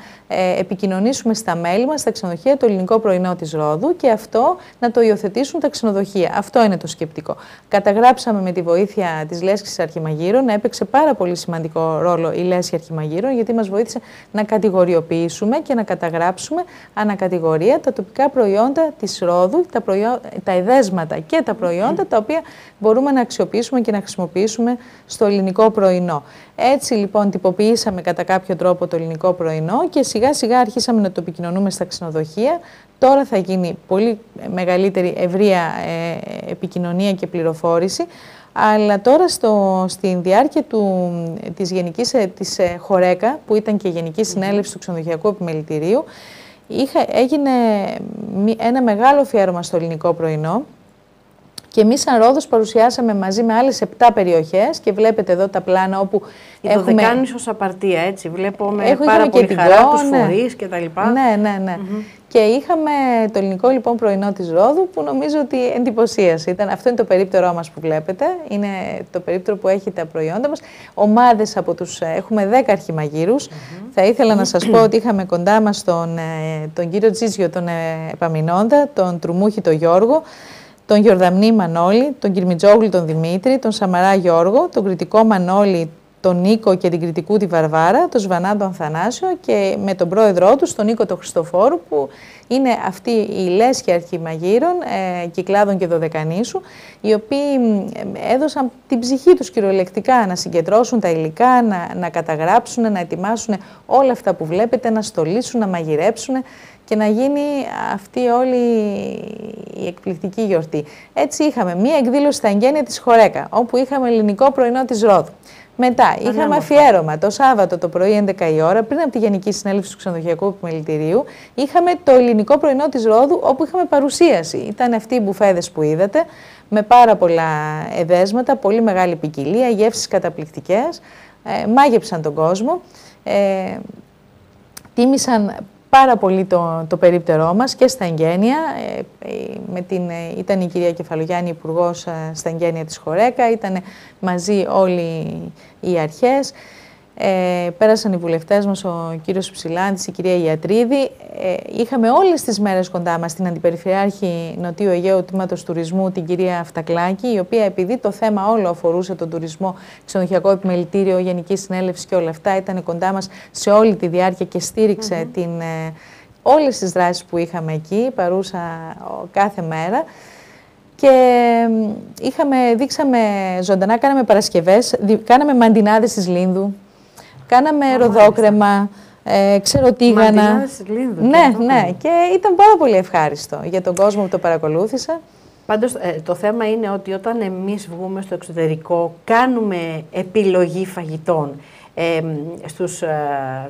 επικοινωνήσουμε στα μέλη μας, στα ξενοδοχεία, το ελληνικό πρωινό της Ρόδου και αυτό να το υιοθετήσουν τα ξενοδοχεία. Αυτό είναι το σκεπτικό. Καταγράψαμε με τη βοήθεια της Λέσχης Αρχιμαγείρων, έπαιξε πάρα πολύ σημαντικό ρόλο η Λέσχη Αρχιμαγείρων, γιατί μας βοήθησε να κατηγοριοποιήσουμε και να καταγράψουμε ανακατηγορία τα τοπικά προϊόντα της Ρόδου, τα εδέσματα και τα προϊόντα τα οποία μπορούμε να αξιοποιήσουμε και να χρησιμοποιήσουμε στο ελληνικό πρωινό. Έτσι λοιπόν τυποποιήσαμε κατά κάποιο τρόπο το ελληνικό πρωινό και σιγά σιγά αρχίσαμε να το επικοινωνούμε στα ξενοδοχεία. Τώρα θα γίνει πολύ μεγαλύτερη ευρεία επικοινωνία και πληροφόρηση, αλλά τώρα στην διάρκεια της Χορέκα, που ήταν και Γενική Συνέλευση του Ξενοδοχειακού Επιμελητηρίου, έγινε ένα μεγάλο αφιέρωμα στο ελληνικό πρωινό Και εμείς σαν Ρόδος παρουσιάσαμε μαζί με άλλες 7 περιοχές και βλέπετε εδώ τα πλάνα όπου έχουμε... Το Δεκάνησος απαρτία, έτσι, βλέπω με πάρα πολύ χαρά τους φορείς και τα λοιπά. Ναι. Και είχαμε το ελληνικό λοιπόν πρωινό της Ρόδου που νομίζω ότι εντυπωσίασε. Αυτό είναι το περίπτερό μας που βλέπετε, είναι το περίπτερο που έχει τα προϊόντα μας. Ομάδες από έχουμε 10 αρχιμαγείρους. Θα ήθελα να σας πω ότι είχαμε κοντά μας τον κύριο Τζίζιο, τον Επαμεινώντα, τον Τρουμούχη τον Γιώργο, τον Γιορδαμνή Μανώλη, τον Κυρμιτζόγλου τον Δημήτρη, τον Σαμαρά Γιώργο, τον Κρητικό Μανώλη, τον Νίκο και την Κρητικού τη Βαρβάρα, τον Σβανά τον Θανάσιο και με τον πρόεδρό τους, τον Νίκο τον Χριστοφόρου, που είναι αυτοί οι λέσχοι αρχιμαγείρων Κυκλάδων και Δωδεκανήσου, οι οποίοι έδωσαν την ψυχή τους κυριολεκτικά να συγκεντρώσουν τα υλικά, να καταγράψουν, να ετοιμάσουν όλα αυτά που βλέπετε, να στολίσουν, να μαγειρέψουν και να γίνει αυτή όλη η εκπληκτική γιορτή. Έτσι είχαμε μία εκδήλωση στα εγγένεια της Χορέκα, όπου είχαμε ελληνικό πρωινό της Ρόδου. Μετά είχαμε αφιέρωμα το Σάββατο το πρωί 11 η ώρα, πριν από τη Γενική Συνέλευση του Ξενοδοχειακού Επιμελητηρίου. Είχαμε το ελληνικό πρωινό της Ρόδου, όπου είχαμε παρουσίαση. Ήταν αυτοί οι μπουφέδες που είδατε, με πάρα πολλά εδέσματα, πολύ μεγάλη ποικιλία, γεύσεις καταπληκτικές. Μάγεψαν τον κόσμο, τίμησαν πάρα πολύ το περίπτερό μας και στα εγγένεια. Ήταν η κυρία Κεφαλογιάννη υπουργός στα εγγένεια της Χορέκα, ήταν μαζί όλοι οι αρχές. Πέρασαν οι βουλευτές μας, ο κύριος Ψηλάντης, η κυρία Ιατρίδη. Είχαμε όλες τις μέρες κοντά μας την Αντιπεριφερειάρχη Νοτιού Αιγαίου Τμήματος Τουρισμού, την κυρία Φτακλάκη, η οποία επειδή το θέμα όλο αφορούσε τον τουρισμό, ξενοδοχειακό επιμελητήριο, Γενική Συνέλευση και όλα αυτά, ήταν κοντά μας σε όλη τη διάρκεια και στήριξε όλες τις δράσεις που είχαμε εκεί, παρούσα κάθε μέρα. Και δείξαμε ζωντανά, κάναμε παρασκευές, κάναμε μαντινάδες της Λίνδου. Κάναμε ροδόκρεμα, ξεροτίγανα. Μαντινάδες της Λίνδου. Ναι, και ήταν πάρα πολύ ευχάριστο για τον κόσμο που το παρακολούθησε. Πάντως, το θέμα είναι ότι όταν εμείς βγούμε στο εξωτερικό, κάνουμε επιλογή φαγητών. Στους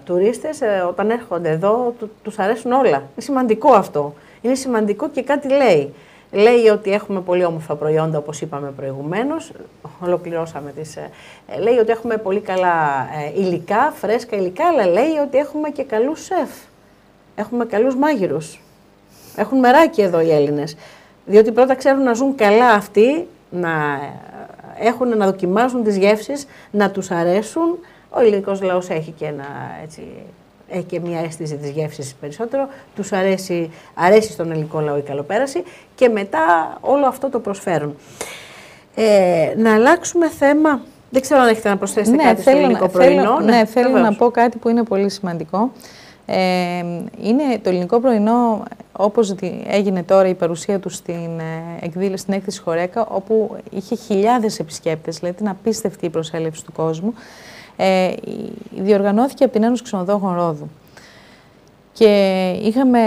τουρίστες, όταν έρχονται εδώ, τους αρέσουν όλα. Είναι σημαντικό αυτό. Είναι σημαντικό και κάτι λέει. Λέει ότι έχουμε πολύ όμορφα προϊόντα, όπως είπαμε προηγουμένως, ολοκληρώσαμε λέει ότι έχουμε πολύ καλά υλικά, φρέσκα υλικά, αλλά λέει ότι έχουμε και καλούς σεφ. Έχουμε καλούς μάγειρους. Έχουν μεράκι εδώ οι Έλληνες. Διότι πρώτα ξέρουν να ζουν καλά αυτοί, να δοκιμάζουν τις γεύσεις, να τους αρέσουν. Ο ελληνικός λαός έχει και έχει και μια αίσθηση της γεύσης περισσότερο, τους αρέσει στον ελληνικό λαό η καλοπέραση και μετά όλο αυτό το προσφέρουν. Να αλλάξουμε θέμα, δεν ξέρω αν έχετε να προσθέσετε κάτι στο ελληνικό πρωινό. Θέλω να πω κάτι που είναι πολύ σημαντικό. Είναι το ελληνικό πρωινό, όπως έγινε τώρα η παρουσία του στην έκθεση Χορέκα, όπου είχε χιλιάδες επισκέπτες, δηλαδή την απίστευτη προσέλευση του κόσμου. Διοργανώθηκε από την Ένωση Ξενοδόχων Ρόδου και είχαμε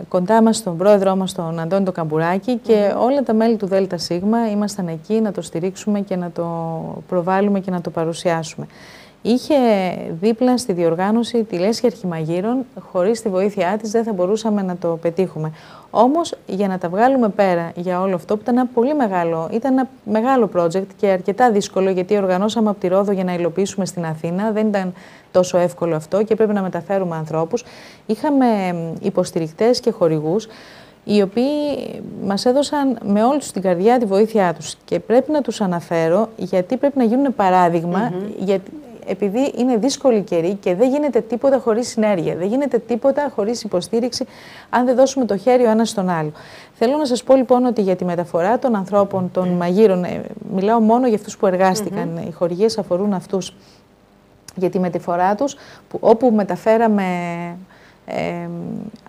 κοντά μας τον πρόεδρό μας, τον Αντώνη τον Καμπουράκη, και όλα τα μέλη του ΔΣ ήμασταν εκεί να το στηρίξουμε και να το προβάλλουμε και να το παρουσιάσουμε. Είχε δίπλα στη διοργάνωση τη λέσχη αρχιμαγείρων, χωρίς τη βοήθειά της δεν θα μπορούσαμε να το πετύχουμε. Όμως για να τα βγάλουμε πέρα για όλο αυτό, που ήταν ένα μεγάλο project και αρκετά δύσκολο, γιατί οργανώσαμε από τη Ρόδο για να υλοποιήσουμε στην Αθήνα, δεν ήταν τόσο εύκολο αυτό και πρέπει να μεταφέρουμε ανθρώπους. Είχαμε υποστηρικτές και χορηγούς, οι οποίοι μας έδωσαν με όλη τους την καρδιά τη βοήθειά τους και πρέπει να τους αναφέρω, γιατί πρέπει να γίνουν παράδειγμα, επειδή είναι δύσκολη καιρή και δεν γίνεται τίποτα χωρίς συνέργεια, δεν γίνεται τίποτα χωρίς υποστήριξη αν δεν δώσουμε το χέρι ο ένας στον άλλο. Θέλω να σας πω λοιπόν ότι για τη μεταφορά των ανθρώπων, των μαγείρων, μιλάω μόνο για αυτούς που εργάστηκαν, οι χορηγίες αφορούν αυτούς, για τη μεταφορά τους, όπου μεταφέραμε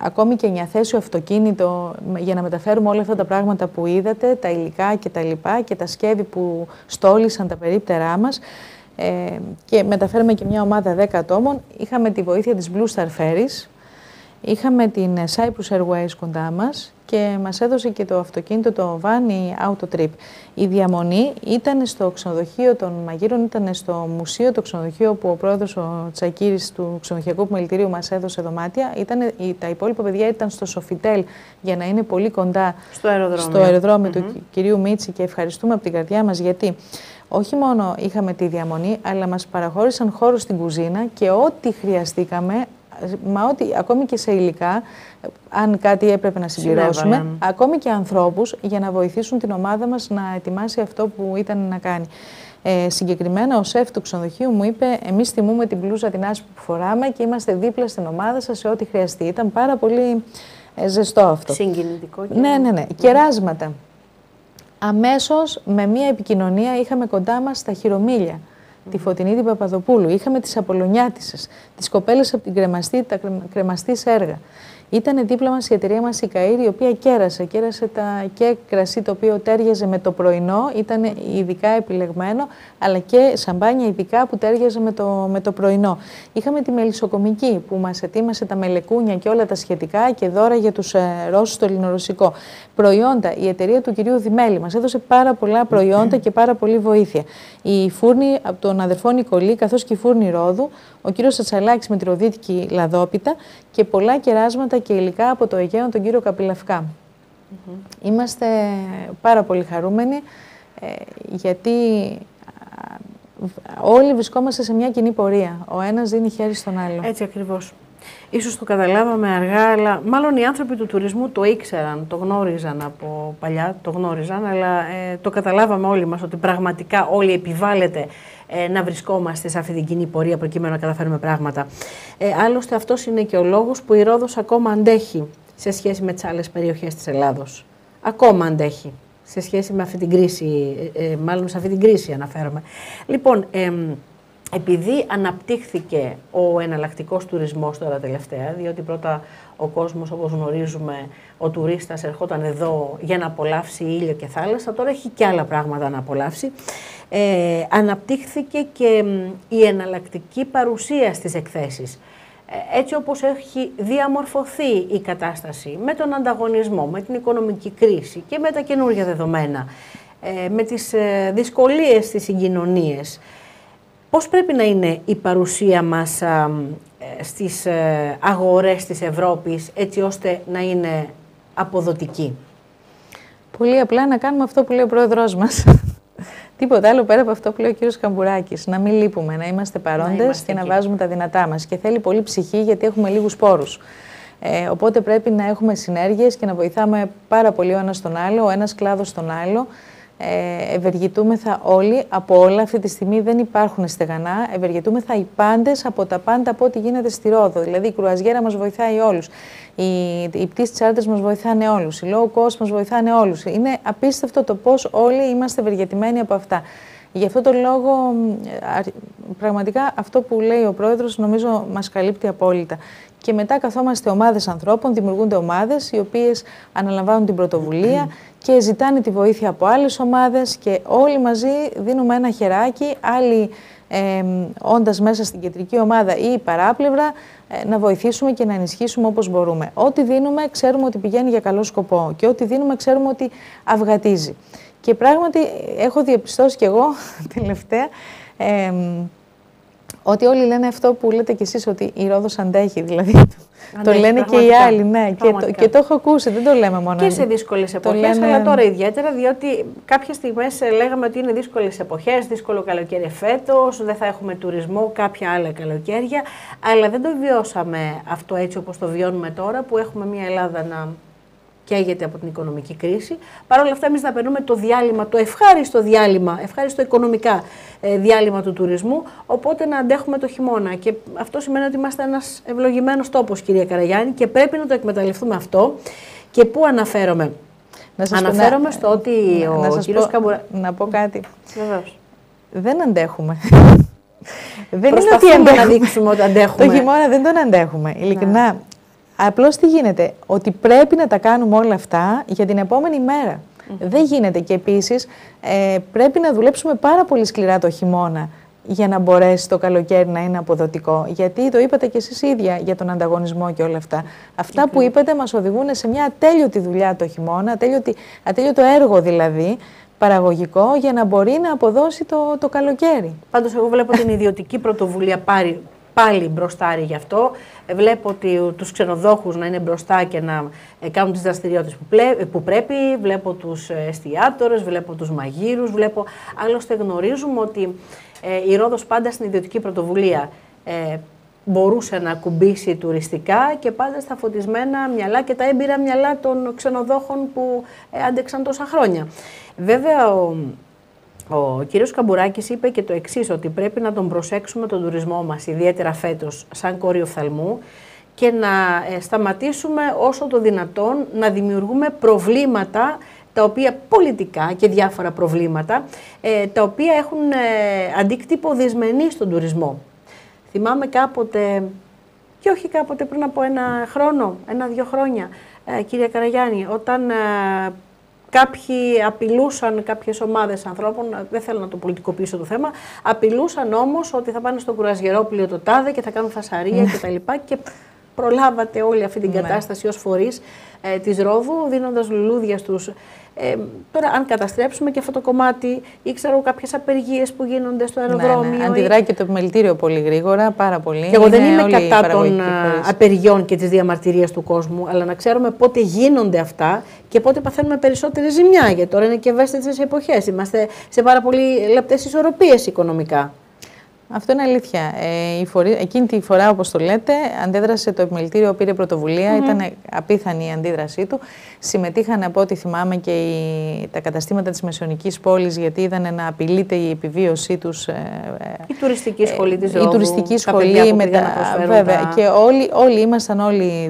ακόμη και 9θέσιο αυτοκίνητο για να μεταφέρουμε όλα αυτά τα πράγματα που είδατε, τα υλικά και τα λοιπά και τα σκεύη που στόλισαν τα περίπτερά μας. Και μεταφέραμε και μια ομάδα 10 ατόμων. Είχαμε τη βοήθεια της Blue Star Ferries, είχαμε την Cyprus Airways κοντά μας και μας έδωσε και το αυτοκίνητο, το van, η Autotrip. Η διαμονή ήταν στο ξενοδοχείο των Μαγείρων, ήταν στο μουσείο, το ξενοδοχείο που ο πρόεδρος ο Τσακίρης του ξενοδοχειακού επιμελητηρίου μας έδωσε δωμάτια. Τα υπόλοιπα παιδιά ήταν στο Σοφιτέλ για να είναι πολύ κοντά στο αεροδρόμιο του κυρίου Μίτση, και ευχαριστούμε από την καρδιά μας, γιατί όχι μόνο είχαμε τη διαμονή, αλλά μας παραχώρησαν χώρο στην κουζίνα και ό,τι χρειαστήκαμε, ακόμη και σε υλικά, αν κάτι έπρεπε να συμπληρώσουμε, ακόμη και ανθρώπους για να βοηθήσουν την ομάδα μας να ετοιμάσει αυτό που ήταν να κάνει. Συγκεκριμένα ο σεφ του ξενοδοχείου μου είπε: εμείς τιμούμε την μπλούζα την άσπρη που φοράμε και είμαστε δίπλα στην ομάδα σας σε ό,τι χρειαστεί. Ήταν πάρα πολύ ζεστό αυτό. Συγκινητικό. Ναι. Κεράσματα. Αμέσως με μία επικοινωνία είχαμε κοντά μας τα Χειρομήλια, τη Φωτεινή την Παπαδοπούλου, είχαμε τις Απολωνιάτισσες, τις κοπέλες από την Κρεμαστή, τα Κρεμαστής έργα. Ήταν δίπλα μας η εταιρεία μας η Καΐρη, η οποία κέρασε και κρασί το οποίο τέριαζε με το πρωινό, ήταν ειδικά επιλεγμένο, αλλά και σαμπάνια ειδικά που τέριαζε με το πρωινό. Είχαμε τη Μελισσοκομική που μας ετοίμασε τα μελεκούνια και όλα τα σχετικά και δώρα για τους Ρώσους το ελληνορωσικό. Προϊόντα, η εταιρεία του κυρίου Δημέλη μας έδωσε πάρα πολλά προϊόντα και πάρα πολύ βοήθεια. Η φούρνη από τον αδερφό Νικολή, καθώς και η φούρνη Ρόδου, ο κύριος Σατσαλάκης με τη ροδίτικη λαδόπιτα και πολλά κεράσματα και υλικά από το Αιγαίο, τον κύριο Καπηλαυκά. Είμαστε πάρα πολύ χαρούμενοι, γιατί όλοι βρισκόμαστε σε μια κοινή πορεία. Ο ένας δίνει χέρι στον άλλο. Έτσι ακριβώς. Ίσως το καταλάβαμε αργά, αλλά μάλλον οι άνθρωποι του τουρισμού το ήξεραν, το γνώριζαν από παλιά, αλλά το καταλάβαμε όλοι μας ότι πραγματικά όλοι επιβάλλεται να βρισκόμαστε σε αυτή την κοινή πορεία προκειμένου να καταφέρουμε πράγματα. Άλλωστε αυτός είναι και ο λόγος που η Ρόδος ακόμα αντέχει σε σχέση με τις άλλες περιοχές της Ελλάδος. Ακόμα αντέχει σε σχέση με αυτή την κρίση, μάλλον σε αυτή την κρίση αναφέρομαι. Λοιπόν, επειδή αναπτύχθηκε ο εναλλακτικός τουρισμός τώρα τελευταία, διότι πρώτα ο κόσμος, όπως γνωρίζουμε, ο τουρίστας ερχόταν εδώ για να απολαύσει ήλιο και θάλασσα, τώρα έχει και άλλα πράγματα να απολαύσει, αναπτύχθηκε και η εναλλακτική παρουσία στις εκθέσεις. Έτσι όπως έχει διαμορφωθεί η κατάσταση με τον ανταγωνισμό, με την οικονομική κρίση και με τα καινούργια δεδομένα, με τις δυσκολίες στις συγκοινωνίες, πώς πρέπει να είναι η παρουσία μας στις αγορές της Ευρώπης, έτσι ώστε να είναι αποδοτική? Πολύ απλά να κάνουμε αυτό που λέει ο πρόεδρός μας. Τίποτα άλλο πέρα από αυτό που λέει ο κύριος Καμπουράκης. Να μην λείπουμε, να είμαστε παρόντες και να βάζουμε τα δυνατά μας. Και θέλει πολύ ψυχή, γιατί έχουμε λίγους πόρους. Οπότε πρέπει να έχουμε συνέργειες και να βοηθάμε πάρα πολύ ο ένας τον άλλο, ο ένας κλάδος τον άλλο. Ευεργετούμεθα όλοι από όλα. Αυτή τη στιγμή δεν υπάρχουν στεγανά. Ευεργετούμεθα οι πάντες από τα πάντα, από ό,τι γίνεται στη Ρόδο. Δηλαδή η κρουαζιέρα μας βοηθάει όλους. Οι πτήσεις τσάρτες μας βοηθάνε όλους. Οι low cost μας βοηθάνε όλους. Είναι απίστευτο το πώς όλοι είμαστε ευεργετημένοι από αυτά. Γι' αυτό το λόγο, πραγματικά αυτό που λέει ο πρόεδρος νομίζω μας καλύπτει απόλυτα. Και μετά καθόμαστε ομάδες ανθρώπων, δημιουργούνται ομάδες οι οποίες αναλαμβάνουν την πρωτοβουλία και ζητάνε τη βοήθεια από άλλες ομάδες και όλοι μαζί δίνουμε ένα χεράκι, άλλοι όντας μέσα στην κεντρική ομάδα ή παράπλευρα, να βοηθήσουμε και να ενισχύσουμε όπως μπορούμε. Ό,τι δίνουμε ξέρουμε ότι πηγαίνει για καλό σκοπό και ό,τι δίνουμε ξέρουμε ότι αυγατίζει. Και πράγματι έχω διαπιστώσει κι εγώ τελευταία ότι όλοι λένε αυτό που λέτε κι εσείς, ότι η Ρόδος αντέχει, δηλαδή το λένε και οι άλλοι, ναι, και το έχω ακούσει, δεν το λέμε μόνο. Και σε δύσκολες εποχές, αλλά τώρα ιδιαίτερα, διότι κάποιες στιγμές λέγαμε ότι είναι δύσκολες εποχές, δύσκολο καλοκαίρι φέτος, δεν θα έχουμε τουρισμό, κάποια άλλα καλοκαίρια, αλλά δεν το βιώσαμε αυτό έτσι όπως το βιώνουμε τώρα, που έχουμε μια Ελλάδα να καίγεται από την οικονομική κρίση. Παρ' όλα αυτά, εμείς να περνούμε το διάλειμμα, το ευχάριστο διάλειμμα, ευχάριστο οικονομικά διάλειμμα του τουρισμού, οπότε να αντέχουμε το χειμώνα. Και αυτό σημαίνει ότι είμαστε ένας ευλογημένος τόπος, κυρία Καραγιάννη, και πρέπει να το εκμεταλλευτούμε αυτό. Και πού αναφέρομαι? Αναφέρομαι στο ότι ο κύριος Καμπουράκης. Να πω κάτι. Βεβαίως. Δεν αντέχουμε. Δεν προσπαθούμε είναι ότι να δείξουμε ότι αντέχουμε. Το χειμώνα δεν τον αντέχουμε, ειλικρινά. Ναι. Απλώς τι γίνεται, ότι πρέπει να τα κάνουμε όλα αυτά για την επόμενη μέρα. Δεν γίνεται. Και επίσης πρέπει να δουλέψουμε πάρα πολύ σκληρά το χειμώνα. για να μπορέσει το καλοκαίρι να είναι αποδοτικό. Γιατί το είπατε κι εσείς ίδια για τον ανταγωνισμό και όλα αυτά. Αυτά που είπατε μας οδηγούν σε μια ατέλειωτη δουλειά το χειμώνα, ατέλειωτο έργο δηλαδή, παραγωγικό, για να μπορεί να αποδώσει το καλοκαίρι. Πάντως εγώ βλέπω την ιδιωτική πρωτοβουλία πάλι μπροστάρει γι' αυτό. Βλέπω ότι τους ξενοδόχους να είναι μπροστά και να κάνουν τις δραστηριότητες που πρέπει. Βλέπω τους εστιατόρες, βλέπω τους μαγείρους, άλλωστε γνωρίζουμε ότι η Ρόδος πάντα στην ιδιωτική πρωτοβουλία μπορούσε να ακουμπήσει τουριστικά και πάντα στα φωτισμένα μυαλά και τα έμπειρα μυαλά των ξενοδόχων που άντεξαν τόσα χρόνια. Βέβαια, ο κύριος Καμπουράκης είπε και το εξής, ότι πρέπει να τον προσέξουμε τον τουρισμό μας, ιδιαίτερα φέτος, σαν κόρη οφθαλμού, και να σταματήσουμε όσο το δυνατόν να δημιουργούμε προβλήματα, τα οποία πολιτικά και διάφορα προβλήματα, τα οποία έχουν αντίκτυπο δυσμενή στον τουρισμό. Θυμάμαι κάποτε, και όχι κάποτε, πριν από 1-2 χρόνια, κύριε Καραγιάννη, όταν κάποιοι απειλούσαν κάποιες ομάδες ανθρώπων, δεν θέλω να το πολιτικοποιήσω το θέμα, απειλούσαν όμως ότι θα πάνε στο κουρασγερόπλοιο το τάδε και θα κάνουν φασαρία κτλ. Και προλάβατε όλη αυτή την κατάσταση ως φορείς της Ρόδου, δίνοντας λουλούδια στους... Τώρα, αν καταστρέψουμε και αυτό το κομμάτι, ή ξέρω κάποιες απεργίες που γίνονται στο αεροδρόμιο. Αντιδράει και το επιμελητήριο πολύ γρήγορα, πάρα πολύ. Και εγώ δεν είμαι κατά των απεργιών και της διαμαρτυρίας του κόσμου, αλλά να ξέρουμε πότε γίνονται αυτά και πότε παθαίνουμε περισσότερη ζημιά. Γιατί τώρα είναι και ευαίσθητες εποχές. Είμαστε σε πάρα πολύ λεπτές ισορροπίες οικονομικά. Αυτό είναι αλήθεια. Εκείνη τη φορά, όπως το λέτε, αντέδρασε το επιμελητήριο, πήρε πρωτοβουλία, ήταν απίθανη η αντίδρασή του. Συμμετείχαν, από ό,τι θυμάμαι, και τα καταστήματα της Μεσαιωνικής πόλης, γιατί είδαν να απειλείται η επιβίωσή τους. Η τουριστική σχολή της Ρόδου. Η τουριστική σχολή, βέβαια. Και όλοι ήμασταν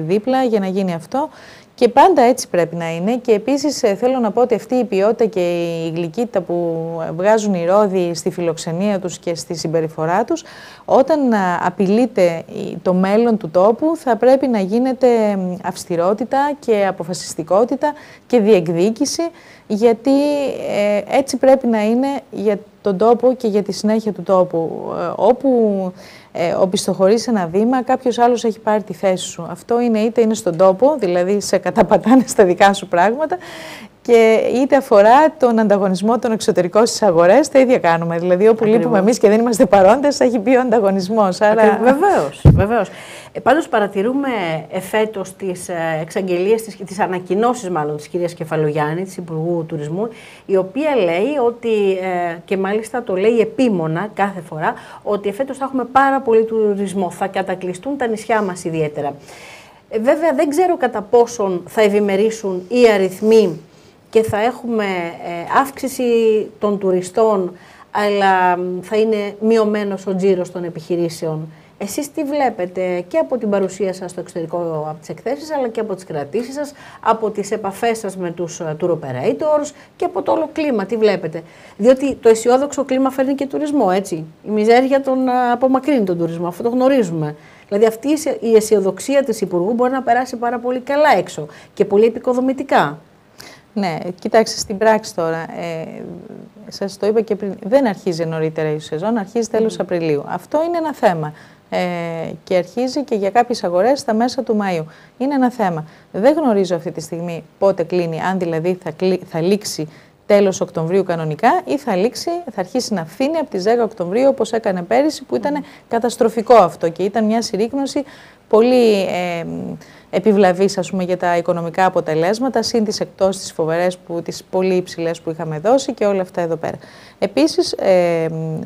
δίπλα για να γίνει αυτό. Και πάντα έτσι πρέπει να είναι. Και επίσης θέλω να πω ότι αυτή η ποιότητα και η γλυκύτητα που βγάζουν οι Ρώδοι στη φιλοξενία τους και στη συμπεριφορά τους, όταν απειλείται το μέλλον του τόπου, θα πρέπει να γίνεται αυστηρότητα και αποφασιστικότητα και διεκδίκηση, γιατί έτσι πρέπει να είναι για τον τόπο και για τη συνέχεια του τόπου. Όπου οπισθοχωρείς ένα βήμα, κάποιος άλλος έχει πάρει τη θέση σου. Αυτό είναι είτε είναι στον τόπο, δηλαδή σε καταπατάνε στα δικά σου πράγματα, και είτε αφορά τον ανταγωνισμό των εξωτερικών στις αγορές, τα ίδια κάνουμε. Δηλαδή, όπου λείπουμε εμείς και δεν είμαστε παρόντες, έχει μπει ο ανταγωνισμός. Άρα... Βεβαίως. Πάντως, παρατηρούμε εφέτος τις εξαγγελίες, τις ανακοινώσεις μάλλον της κυρίας Κεφαλογιάννη, της Υπουργού Τουρισμού, η οποία λέει ότι, και μάλιστα το λέει επίμονα κάθε φορά, ότι εφέτος θα έχουμε πάρα πολύ τουρισμό, θα κατακλειστούν τα νησιά μας ιδιαίτερα. Βέβαια, δεν ξέρω κατά πόσον θα ευημερήσουν οι αριθμοί και θα έχουμε αύξηση των τουριστών, αλλά θα είναι μειωμένος ο τζίρος των επιχειρήσεων. Εσείς τι βλέπετε και από την παρουσία σας στο εξωτερικό, από τις εκθέσεις, αλλά και από τις κρατήσεις σας, από τις επαφές σας με τους tour operators και από το όλο κλίμα, τι βλέπετε? Διότι το αισιόδοξο κλίμα φέρνει και τουρισμό, έτσι. Η μιζέρια τον απομακρύνει τον τουρισμό, αυτό το γνωρίζουμε. Δηλαδή αυτή η αισιοδοξία της Υπουργού μπορεί να περάσει πάρα πολύ καλά έξω και πολύ επικοδομητικά. Ναι, κοιτάξτε, στην πράξη τώρα, σας το είπα και πριν, δεν αρχίζει νωρίτερα η σεζόν, αρχίζει τέλος Απριλίου. Αυτό είναι ένα θέμα. Και αρχίζει και για κάποιες αγορές στα μέσα του Μαΐου. Είναι ένα θέμα. Δεν γνωρίζω αυτή τη στιγμή πότε κλείνει, αν δηλαδή θα λήξει τέλος Οκτωβρίου κανονικά ή θα αρχίσει να φθήνει από τις 10 Οκτωβρίου όπως έκανε πέρυσι, που ήταν καταστροφικό αυτό και ήταν μια συρρίκνωση πολύ επιβλαβής, ας πούμε, για τα οικονομικά αποτελέσματα, συν τις εκτός τις φοβερές, τις πολύ υψηλές που είχαμε δώσει και όλα αυτά εδώ πέρα. Επίσης,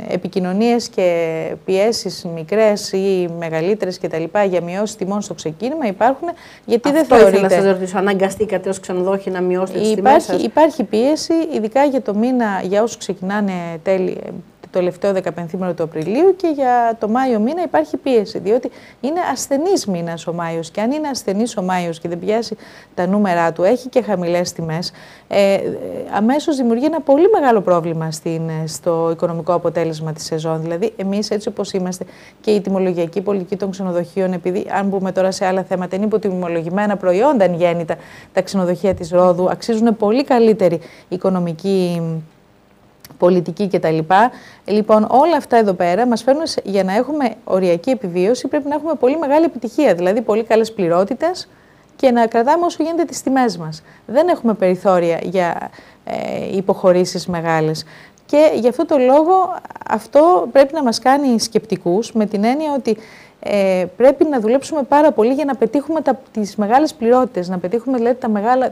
επικοινωνίες και πιέσεις μικρές ή μεγαλύτερες κτλ. Για μειώσεις τιμών στο ξεκίνημα υπάρχουν, γιατί αυτό δεν θεωρείται... ήθελα να σας ρωτήσω, αναγκαστήκατε ως ξενοδόχοι να μειώσετε τις τιμές σας? Υπάρχει πίεση, ειδικά για το μήνα, για όσους ξεκινάνε το τελευταίο 15ήμερο του Απριλίου, και για το Μάιο μήνα υπάρχει πίεση, διότι είναι ασθενής μήνας ο Μάιος, και αν είναι ασθενής ο Μάιος και δεν πιάσει τα νούμερά του, έχει και χαμηλές τιμές, αμέσως δημιουργεί ένα πολύ μεγάλο πρόβλημα στο οικονομικό αποτέλεσμα της σεζόν. Δηλαδή, εμείς έτσι όπως είμαστε, και η τιμολογιακή πολιτική των ξενοδοχείων, επειδή αν μπούμε τώρα σε άλλα θέματα, είναι υποτιμολογημένα προϊόντα εν γέννη τα ξενοδοχεία της Ρόδου, αξίζουν πολύ καλύτερη οικονομική πολιτική κτλ. Λοιπόν, όλα αυτά εδώ πέρα μας φέρνουν για να έχουμε οριακή επιβίωση, πρέπει να έχουμε πολύ μεγάλη επιτυχία, δηλαδή πολύ καλές πληρότητες και να κρατάμε όσο γίνεται τις τιμές μας. Δεν έχουμε περιθώρια για υποχωρήσεις μεγάλες. Και γι' αυτό το λόγο αυτό πρέπει να μας κάνει σκεπτικούς, με την έννοια ότι πρέπει να δουλέψουμε πάρα πολύ για να πετύχουμε τις μεγάλες πληρότητες, να πετύχουμε δηλαδή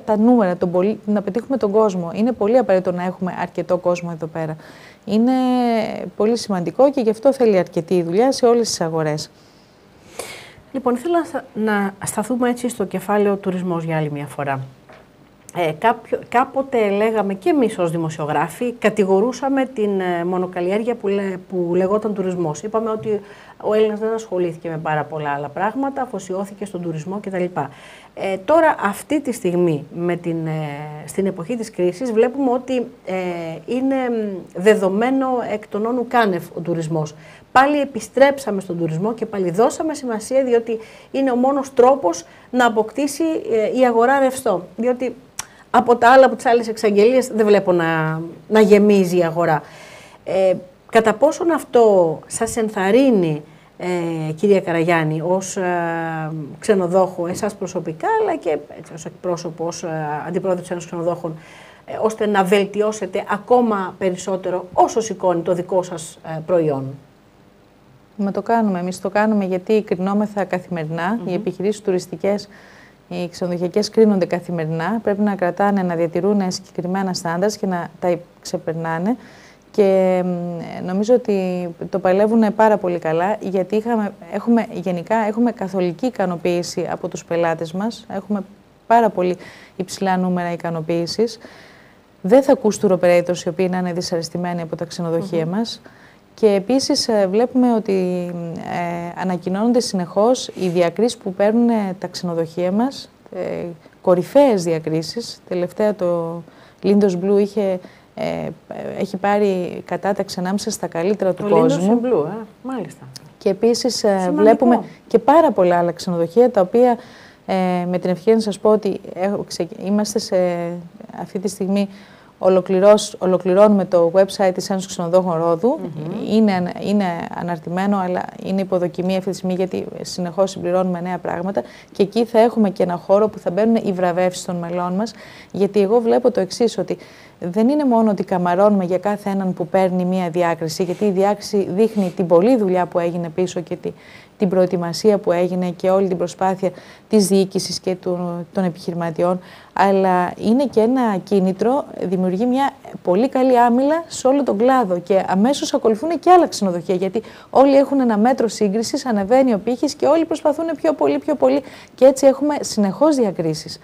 τα νούμερα, να πετύχουμε τον κόσμο. Είναι πολύ απαραίτητο να έχουμε αρκετό κόσμο εδώ πέρα. Είναι πολύ σημαντικό και γι' αυτό θέλει αρκετή δουλειά σε όλες τις αγορές. Λοιπόν, ήθελα να σταθούμε έτσι στο κεφάλαιο τουρισμός για άλλη μια φορά. Κάποτε λέγαμε και εμείς ως δημοσιογράφοι, κατηγορούσαμε την μονοκαλλιέργεια που λεγόταν τουρισμός. Είπαμε ότι ο Έλληνας δεν ασχολήθηκε με πάρα πολλά άλλα πράγματα, αφοσιώθηκε στον τουρισμό κτλ. Τώρα αυτή τη στιγμή, στην εποχή της κρίσης, βλέπουμε ότι είναι δεδομένο εκ των όνου κάνευ ο τουρισμός. Πάλι επιστρέψαμε στον τουρισμό και πάλι δώσαμε σημασία, διότι είναι ο μόνος τρόπος να αποκτήσει η αγορά ρευστό. Διότι από τις άλλες εξαγγελίες δεν βλέπω να γεμίζει η αγορά. Κατά πόσον αυτό σας ενθαρρύνει, κυρία Καραγιάννη, ως ξενοδόχο, εσάς προσωπικά, αλλά και ως εκπρόσωπο, ως αντιπρόεδρος ενός ξενοδόχων, ώστε να βελτιώσετε ακόμα περισσότερο όσο σηκώνει το δικό σας προϊόν? Εμείς το κάνουμε γιατί κρινόμεθα καθημερινά. Οι επιχειρήσεις τουριστικές, οι ξενοδοχειακές κρίνονται καθημερινά. Πρέπει να κρατάνε, να διατηρούν συγκεκριμένα στάνταρς και να τα ξεπερνάνε. Και νομίζω ότι το παλεύουν πάρα πολύ καλά, γιατί έχουμε καθολική ικανοποίηση από τους πελάτες μας. Έχουμε πάρα πολύ υψηλά νούμερα ικανοποίησης. Δεν θα ακούς tour operators οι οποίοι να είναι δυσαρεστημένοι από τα ξενοδοχεία μας. Και επίσης βλέπουμε ότι ανακοινώνονται συνεχώς οι διακρίσεις που παίρνουν τα ξενοδοχεία μας, κορυφαίες διακρίσεις. Τελευταία το Lindos Blue έχει πάρει κατάταξη ανάμεσα στα καλύτερα του κόσμου. Το Lindos Blue, μάλιστα. Και επίσης βλέπουμε και πάρα πολλά άλλα ξενοδοχεία, τα οποία με την ευκαιρία να σας πω ότι είμαστε αυτή τη στιγμή ολοκληρώνουμε το website της Ένωσης Ξενοδόχων Ρόδου. Είναι αναρτημένο, αλλά είναι υποδοκιμή αυτή τη στιγμή, γιατί συνεχώς συμπληρώνουμε νέα πράγματα. Και εκεί θα έχουμε και ένα χώρο που θα μπαίνουν οι βραβεύσεις των μελών μας. Γιατί εγώ βλέπω το εξής, ότι δεν είναι μόνο ότι καμαρώνουμε για κάθε έναν που παίρνει μία διάκριση, γιατί η διάκριση δείχνει την πολλή δουλειά που έγινε πίσω και την προετοιμασία που έγινε και όλη την προσπάθεια της διοίκησης και των επιχειρηματιών, αλλά είναι και ένα κίνητρο, δημιουργεί μια πολύ καλή άμυλα σε όλο τον κλάδο και αμέσως ακολουθούν και άλλα ξενοδοχεία, γιατί όλοι έχουν ένα μέτρο σύγκρισης, ανεβαίνει ο πύχης και όλοι προσπαθούν πιο πολύ και έτσι έχουμε συνεχώς διακρίσεις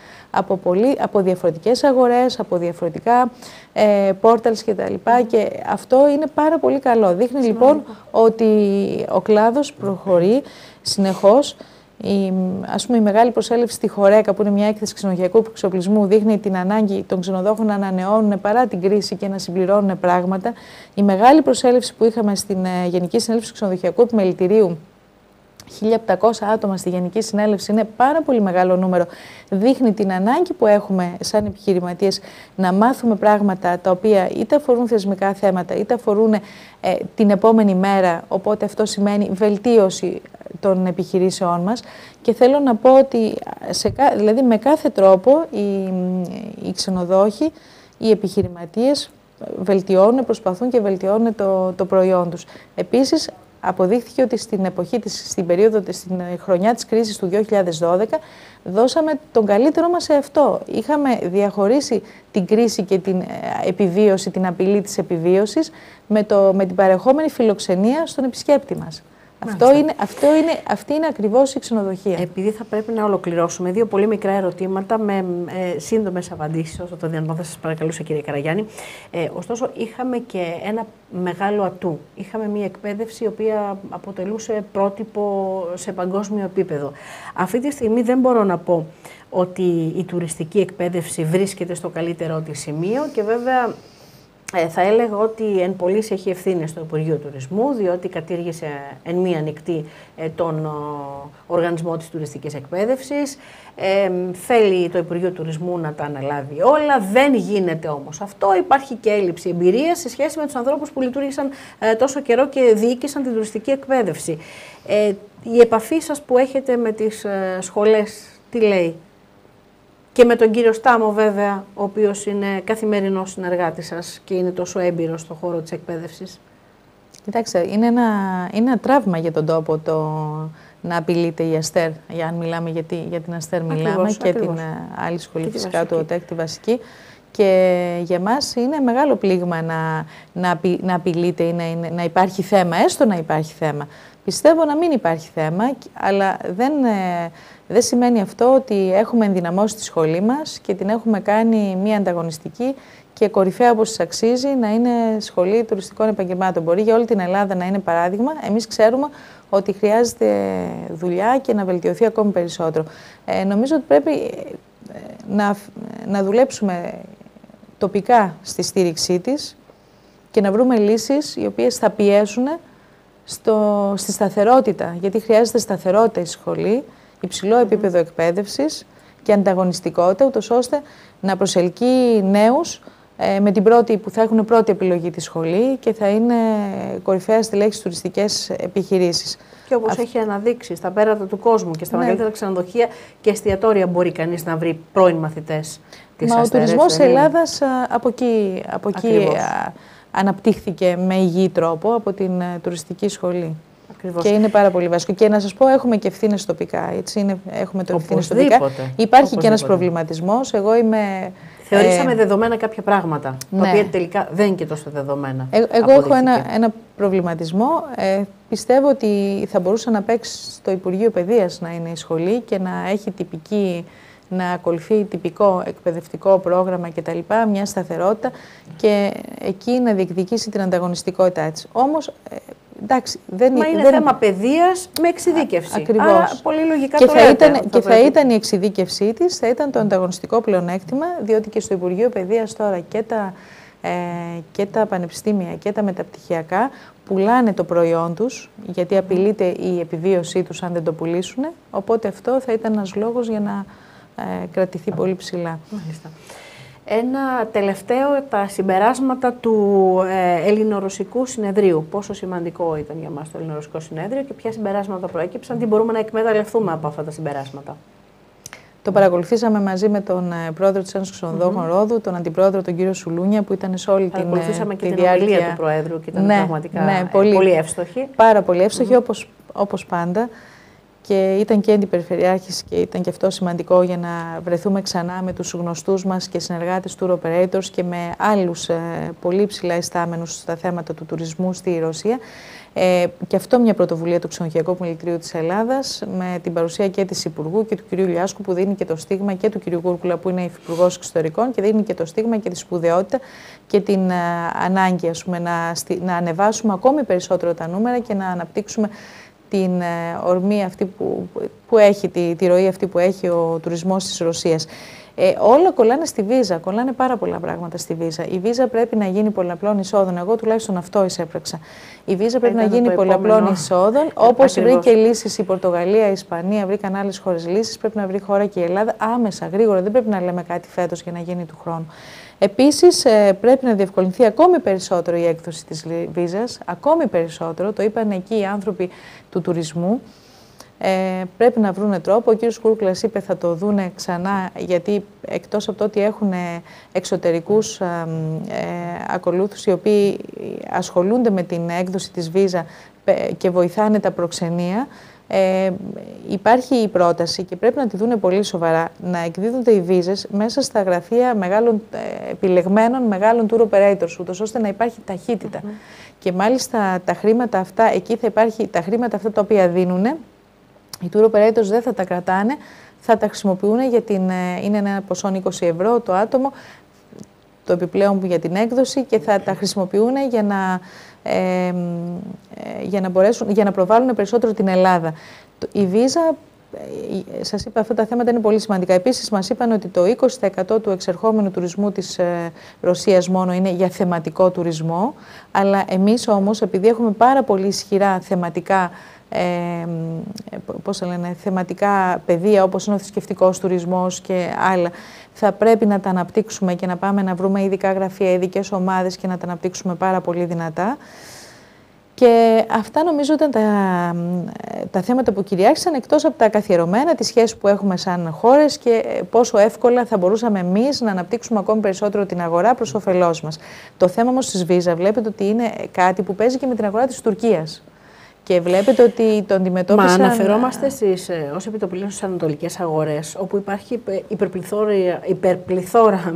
από διαφορετικές αγορές, από διαφορετικά portals κτλ. Και αυτό είναι πάρα πολύ καλό. Δείχνει λοιπόν ότι ο κλάδος προχωρεί συνεχώς. Ας πούμε, η μεγάλη προσέλευση στη Χορέκα, που είναι μια έκθεση ξενοδοχειακού εξοπλισμού, δείχνει την ανάγκη των ξενοδόχων να ανανεώνουν παρά την κρίση και να συμπληρώνουν πράγματα. Η μεγάλη προσέλευση που είχαμε στην Γενική Συνέλευση Ξενοδοχειακού Επιμελητηρίου, 1.700 άτομα στη Γενική Συνέλευση, είναι πάρα πολύ μεγάλο νούμερο. Δείχνει την ανάγκη που έχουμε σαν επιχειρηματίες να μάθουμε πράγματα τα οποία είτε αφορούν θεσμικά θέματα, είτε αφορούν την επόμενη μέρα. Οπότε αυτό σημαίνει βελτίωση των επιχειρήσεών μας. Και θέλω να πω ότι δηλαδή με κάθε τρόπο οι ξενοδόχοι, οι επιχειρηματίες προσπαθούν και βελτιώνουν το προϊόν τους. Επίσης, αποδείχθηκε ότι στην χρονιά της κρίσης του 2012 δώσαμε τον καλύτερο μας σε αυτό. Είχαμε διαχωρίσει την κρίση και την επιβίωση, την απειλή της επιβίωσης με την παρεχόμενη φιλοξενία στον επισκέπτη μας. Αυτή είναι ακριβώς η ξενοδοχεία. Επειδή θα πρέπει να ολοκληρώσουμε, δύο πολύ μικρά ερωτήματα με σύντομες απαντήσεις, όσο το δυνατόν θα σας παρακαλούσα, κύριε Καραγιάννη. Ωστόσο, είχαμε και ένα μεγάλο ατού. Είχαμε μια εκπαίδευση η οποία αποτελούσε πρότυπο σε παγκόσμιο επίπεδο. Αυτή τη στιγμή δεν μπορώ να πω ότι η τουριστική εκπαίδευση βρίσκεται στο καλύτερό της σημείο και βέβαια Θα έλεγα ότι εν πολλοίς έχει ευθύνη στο Υπουργείο Τουρισμού, διότι κατήργησε εν μία νυχτή τον οργανισμό της τουριστικής εκπαίδευσης. Θέλει το Υπουργείο Τουρισμού να τα αναλάβει όλα. Δεν γίνεται όμως αυτό. Υπάρχει και έλλειψη εμπειρίας σε σχέση με τους ανθρώπους που λειτουργήσαν τόσο καιρό και διοίκησαν την τουριστική εκπαίδευση. Η επαφή σας που έχετε με τις σχολές, τι λέει? Και με τον κύριο Στάμο βέβαια, ο οποίος είναι καθημερινός συνεργάτης σας και είναι τόσο έμπειρος στον χώρο της εκπαίδευσης. Κοιτάξτε, είναι ένα τραύμα για τον τόπο το να απειλείται η Αστέρ. Αν μιλάμε για την Αστέρ μιλάμε και την άλλη σχολή φυσικά του ΟΤΕΚ, τη βασική. Και για μας είναι μεγάλο πλήγμα να απειλείται ή να υπάρχει θέμα, έστω να υπάρχει θέμα. Πιστεύω να μην υπάρχει θέμα, αλλά δεν σημαίνει αυτό ότι έχουμε ενδυναμώσει τη σχολή μας και την έχουμε κάνει μία ανταγωνιστική και κορυφαία όπως της αξίζει να είναι σχολή τουριστικών επαγγελμάτων. Μπορεί για όλη την Ελλάδα να είναι παράδειγμα. Εμείς ξέρουμε ότι χρειάζεται δουλειά και να βελτιωθεί ακόμη περισσότερο. Νομίζω ότι πρέπει να δουλέψουμε τοπικά στη στήριξή της και να βρούμε λύσεις οι οποίες θα πιέσουν στη σταθερότητα, γιατί χρειάζεται σταθερότητα η σχολή, υψηλό επίπεδο εκπαίδευσης και ανταγωνιστικότητα, ούτως ώστε να προσελκύει νέους που θα έχουν πρώτη επιλογή τη σχολή και θα είναι κορυφαία στελέχη στις τουριστικές επιχειρήσεις. Και όπως έχει αναδείξει στα πέρατα του κόσμου και στα μεγαλύτερα ξενοδοχεία και εστιατόρια μπορεί κανείς να βρει πρώην μαθητές της Αστέρ. Ο τουρισμός Ελλάδας από εκεί αναπτύχθηκε με υγιή τρόπο από την τουριστική σχολή. Ακριβώς. Και είναι πάρα πολύ βασικό. Και να σας πω, έχουμε και ευθύνες τοπικά. Έχουμε το ευθύνες τοπικά. Υπάρχει και ένας προβληματισμός. Εγώ είμαι... Θεωρήσαμε δεδομένα κάποια πράγματα, τα οποία τελικά δεν είναι και τόσο δεδομένα. Εγώ έχω ένα προβληματισμό. Πιστεύω ότι θα μπορούσε να παίξει στο Υπουργείο Παιδείας να είναι η σχολή και να έχει να ακολουθεί τυπικό εκπαιδευτικό πρόγραμμα κτλ. Μια σταθερότητα και εκεί να διεκδικήσει την ανταγωνιστικότητά της. Όμως, εντάξει, είναι θέμα παιδείας με εξειδίκευση. Ακριβώς. Άρα, πολύ λογικά και θα ήταν η εξειδίκευσή της, θα ήταν το ανταγωνιστικό πλεονέκτημα, διότι και στο Υπουργείο Παιδείας τώρα και τα πανεπιστήμια και τα μεταπτυχιακά πουλάνε το προϊόν τους, γιατί απειλείται η επιβίωσή τους αν δεν το πουλήσουν, οπότε αυτό θα ήταν ένας λόγος για να κρατηθεί πολύ ψηλά. Μάλιστα. Ένα τελευταίο, τα συμπεράσματα του Ελληνορωσικού Συνεδρίου. Πόσο σημαντικό ήταν για μας το Ελληνορωσικό Συνέδριο και ποια συμπεράσματα προέκυψαν, τι μπορούμε να εκμεταλλευτούμε από αυτά τα συμπεράσματα? Το παρακολουθήσαμε μαζί με τον πρόεδρο της Ένωσης Ξενοδόχων Ρόδου, τον αντιπρόεδρο τον κύριο Σουλούνια, που ήταν σε όλη τη διάρκεια. Παρακολουθήσαμε και την ομιλία του Προέδρου και ήταν πραγματικά πολύ εύστοχη. Πάρα πολύ εύστοχη, όπως πάντα. Και ήταν και αντιπεριφερειάρχης και ήταν και αυτό σημαντικό για να βρεθούμε ξανά με τους γνωστούς μας και συνεργάτες tour operators και με άλλους πολύ ψηλά ιστάμενους στα θέματα του τουρισμού στη Ρωσία. Και αυτό μια πρωτοβουλία του Ξενοδοχειακού Πολιτρίου της Ελλάδας με την παρουσία και της Υπουργού και του κ. Λιάσκου, που δίνει και το στίγμα, και του κ. Κούρκουλα που είναι Υφυπουργός Εξωτερικών και δίνει και το στίγμα και τη σπουδαιότητα και την ανάγκη να ανεβάσουμε ακόμη περισσότερο τα νούμερα και να αναπτύξουμε την ορμή αυτή που έχει, τη ροή αυτή που έχει ο τουρισμός της Ρωσίας. Όλα κολλάνε στη βίζα, κολλάνε πάρα πολλά πράγματα στη βίζα. Η βίζα πρέπει να γίνει πολλαπλών εισόδων. Εγώ τουλάχιστον αυτό εισέπραξα. Η βίζα πρέπει να γίνει πολλαπλών εισόδων. Όπως βρήκε λύσεις η Πορτογαλία, η Ισπανία, βρήκαν άλλες χώρες λύσεις, πρέπει να βρει χώρα και η Ελλάδα άμεσα, γρήγορα. Δεν πρέπει να λέμε κάτι φέτος για να γίνει του χρόνου. Επίσης, πρέπει να διευκολυνθεί ακόμη περισσότερο η έκδοση της βίζας, ακόμη περισσότερο, το είπαν εκεί οι άνθρωποι του τουρισμού. Πρέπει να βρουν τρόπο. Ο κύριος Κούρκλας είπε θα το δούνε ξανά, γιατί εκτός από το ότι έχουν εξωτερικούς ακολούθους οι οποίοι ασχολούνται με την έκδοση της βίζα και βοηθάνε τα προξενία, υπάρχει η πρόταση και πρέπει να τη δούνε πολύ σοβαρά να εκδίδονται οι βίζες μέσα στα γραφεία επιλεγμένων μεγάλων tour operators, ούτως ώστε να υπάρχει ταχύτητα. Και μάλιστα τα χρήματα αυτά, εκεί θα υπάρχει τα χρήματα αυτά τα οποία δίνουν. Οι tour operators δεν θα τα κρατάνε, θα τα χρησιμοποιούν είναι ένα ποσό 20 ευρώ το άτομο, το επιπλέον για την έκδοση, και θα τα χρησιμοποιούν για να προβάλλουν περισσότερο την Ελλάδα. Η βίζα σας είπα, αυτά τα θέματα είναι πολύ σημαντικά. Επίσης, μας είπαν ότι το 20% του εξερχόμενου τουρισμού της Ρωσίας μόνο είναι για θεματικό τουρισμό, αλλά εμείς όμως, επειδή έχουμε πάρα πολύ ισχυρά θεματικά θεματικά πεδία, όπως είναι ο θρησκευτικός τουρισμός και άλλα, θα πρέπει να τα αναπτύξουμε και να πάμε να βρούμε ειδικά γραφεία, ειδικές ομάδες και να τα αναπτύξουμε πάρα πολύ δυνατά. Και αυτά νομίζω ήταν τα θέματα που κυριάρχησαν, εκτός από τα καθιερωμένα, τις σχέσεις που έχουμε σαν χώρες και πόσο εύκολα θα μπορούσαμε εμείς να αναπτύξουμε ακόμη περισσότερο την αγορά προς όφελός μας. Το θέμα όμως της Βίζα βλέπετε ότι είναι κάτι που παίζει και με την αγορά της Τουρκίας. Και βλέπετε ότι το αντιμετώπισαν... Μα αναφερόμαστε ως επιτοπλίστων στις ανατολικές αγορές, όπου υπάρχει υπερπληθώρα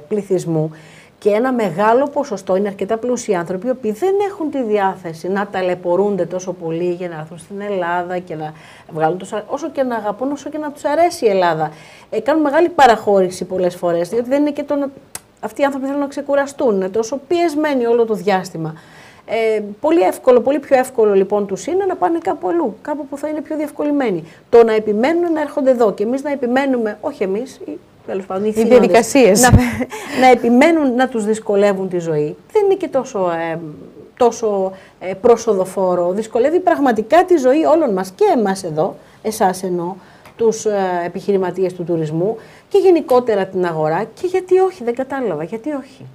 πληθυσμού και ένα μεγάλο ποσοστό, είναι αρκετά πλούσιοι άνθρωποι, οι οποίοι δεν έχουν τη διάθεση να ταλαιπωρούνται τόσο πολύ για να έρθουν στην Ελλάδα και να βγάλουν όσο και να αγαπούν, όσο και να τους αρέσει η Ελλάδα. Κάνουν μεγάλη παραχώρηση πολλές φορές, διότι δεν είναι και αυτοί οι άνθρωποι θέλουν να ξεκουραστούν, είναι τόσο πιεσμένοι όλο το διάστημα. Πολύ πιο εύκολο λοιπόν τους είναι να πάνε κάπου αλλού, κάπου που θα είναι πιο διευκολυμένοι. Το να επιμένουν να έρχονται εδώ και εμείς να επιμένουμε, όχι εμείς, τέλος πάντων, οι διαδικασίες, να επιμένουν να τους δυσκολεύουν τη ζωή, δεν είναι και τόσο προσοδοφόρο. Δυσκολεύει πραγματικά τη ζωή όλων μας και εμάς εδώ, εσάς εννοώ, τους επιχειρηματίες του τουρισμού και γενικότερα την αγορά. Και γιατί όχι, δεν κατάλαβα, γιατί όχι.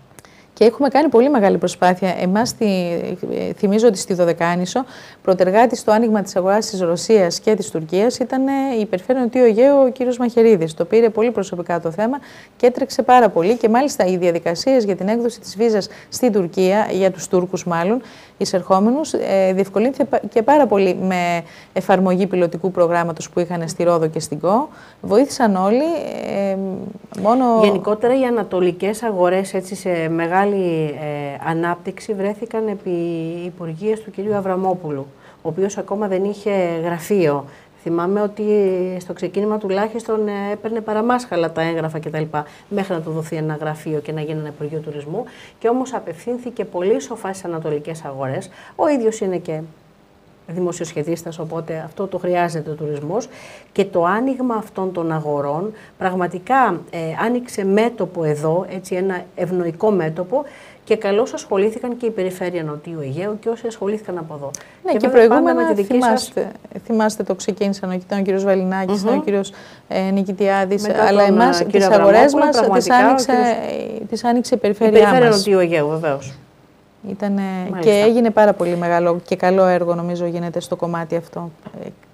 Και έχουμε κάνει πολύ μεγάλη προσπάθεια. Εμάς, θυμίζω ότι στη Δωδεκάνησο, πρωτεργάτης στο άνοιγμα της αγοράς της Ρωσίας και της Τουρκίας ήταν η υπερφέρον Νοτιού Αιγαίου ο κύριος Μαχαιρίδης. Το πήρε πολύ προσωπικά το θέμα και έτρεξε πάρα πολύ. Και μάλιστα οι διαδικασίες για την έκδοση της βίζας στην Τουρκία, για τους Τούρκους μάλλον, εισερχόμενους, διευκολύνθηκε και πάρα πολύ με εφαρμογή πιλωτικού προγράμματος που είχαν στη Ρόδο και στην ΚΟ. Βοήθησαν όλοι. Γενικότερα οι ανατολικές αγορές έτσι, σε μεγάλη ανάπτυξη βρέθηκαν επί υπουργείας του κυρίου Αβραμόπουλου, ο οποίος ακόμα δεν είχε γραφείο. Θυμάμαι ότι στο ξεκίνημα τουλάχιστον έπαιρνε παραμάσχαλα τα έγγραφα κτλ. Μέχρι να του δοθεί ένα γραφείο και να γίνει ένα Υπουργείο Τουρισμού. Και όμως απευθύνθηκε πολύ σοφά στις ανατολικές αγορές. Ο ίδιος είναι και δημοσιοσχεδίστας, οπότε αυτό το χρειάζεται ο τουρισμός. Και το άνοιγμα αυτών των αγορών πραγματικά άνοιξε μέτωπο εδώ, έτσι ένα ευνοϊκό μέτωπο, και καλώς ασχολήθηκαν και η περιφέρεια Νοτιού Αιγαίου και όσοι ασχολήθηκαν από εδώ. Ναι, και προηγούμενα θυμάστε το ξεκίνησαν, ήταν ο κύριος Βαλινάκης, ο κύριος Νικητιάδης, αλλά εμάς τις αγορές μας τις άνοιξε η περιφέρειά μας. Η περιφέρεια Νοτιού Αιγαίου, βεβαίως. Και έγινε πάρα πολύ μεγάλο και καλό έργο, νομίζω, γίνεται στο κομμάτι αυτό.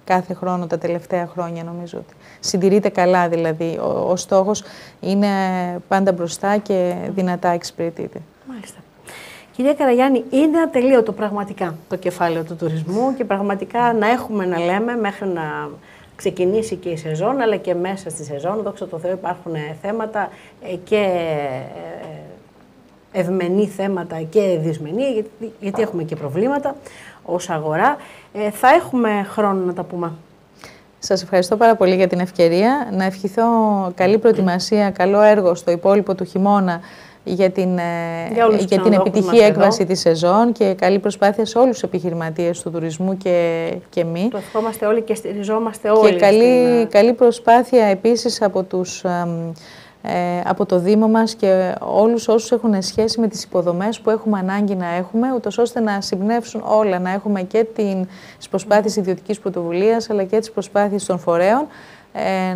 Κάθε χρόνο, τα τελευταία χρόνια, νομίζω ότι συντηρείται καλά, δηλαδή. Ο στόχος είναι πάντα μπροστά και δυνατά εξυπηρετείται. Μάλιστα. Κυρία Καραγιάννη, είναι ατελείωτο πραγματικά το κεφάλαιο του τουρισμού και πραγματικά να έχουμε να λέμε μέχρι να ξεκινήσει και η σεζόν, αλλά και μέσα στη σεζόν. Δόξα τω Θεώ υπάρχουν θέματα και ευμενή θέματα και δυσμενή, γιατί έχουμε και προβλήματα ως αγορά. Θα έχουμε χρόνο να τα πούμε. Σας ευχαριστώ πάρα πολύ για την ευκαιρία. Να ευχηθώ καλή προετοιμασία, καλό έργο στο υπόλοιπο του χειμώνα για την επιτυχή έκβαση της σεζόν και καλή προσπάθεια σε όλους τους επιχειρηματίες του τουρισμού και εμείς. Το ευχόμαστε όλοι και στηριζόμαστε όλοι. Και καλή προσπάθεια επίσης από το Δήμο μας και όλους όσους έχουν σχέση με τις υποδομές που έχουμε ανάγκη να έχουμε, ούτως ώστε να συμπνεύσουν όλα, να έχουμε και τις προσπάθειες ιδιωτικής πρωτοβουλίας, αλλά και τις προσπάθειες των φορέων,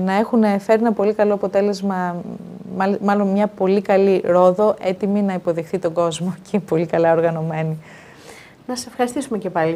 να έχουν φέρει ένα πολύ καλό αποτέλεσμα, μάλλον μια πολύ καλή Ρόδο, έτοιμη να υποδεχθεί τον κόσμο και πολύ καλά οργανωμένη. Να σας ευχαριστήσουμε και πάλι.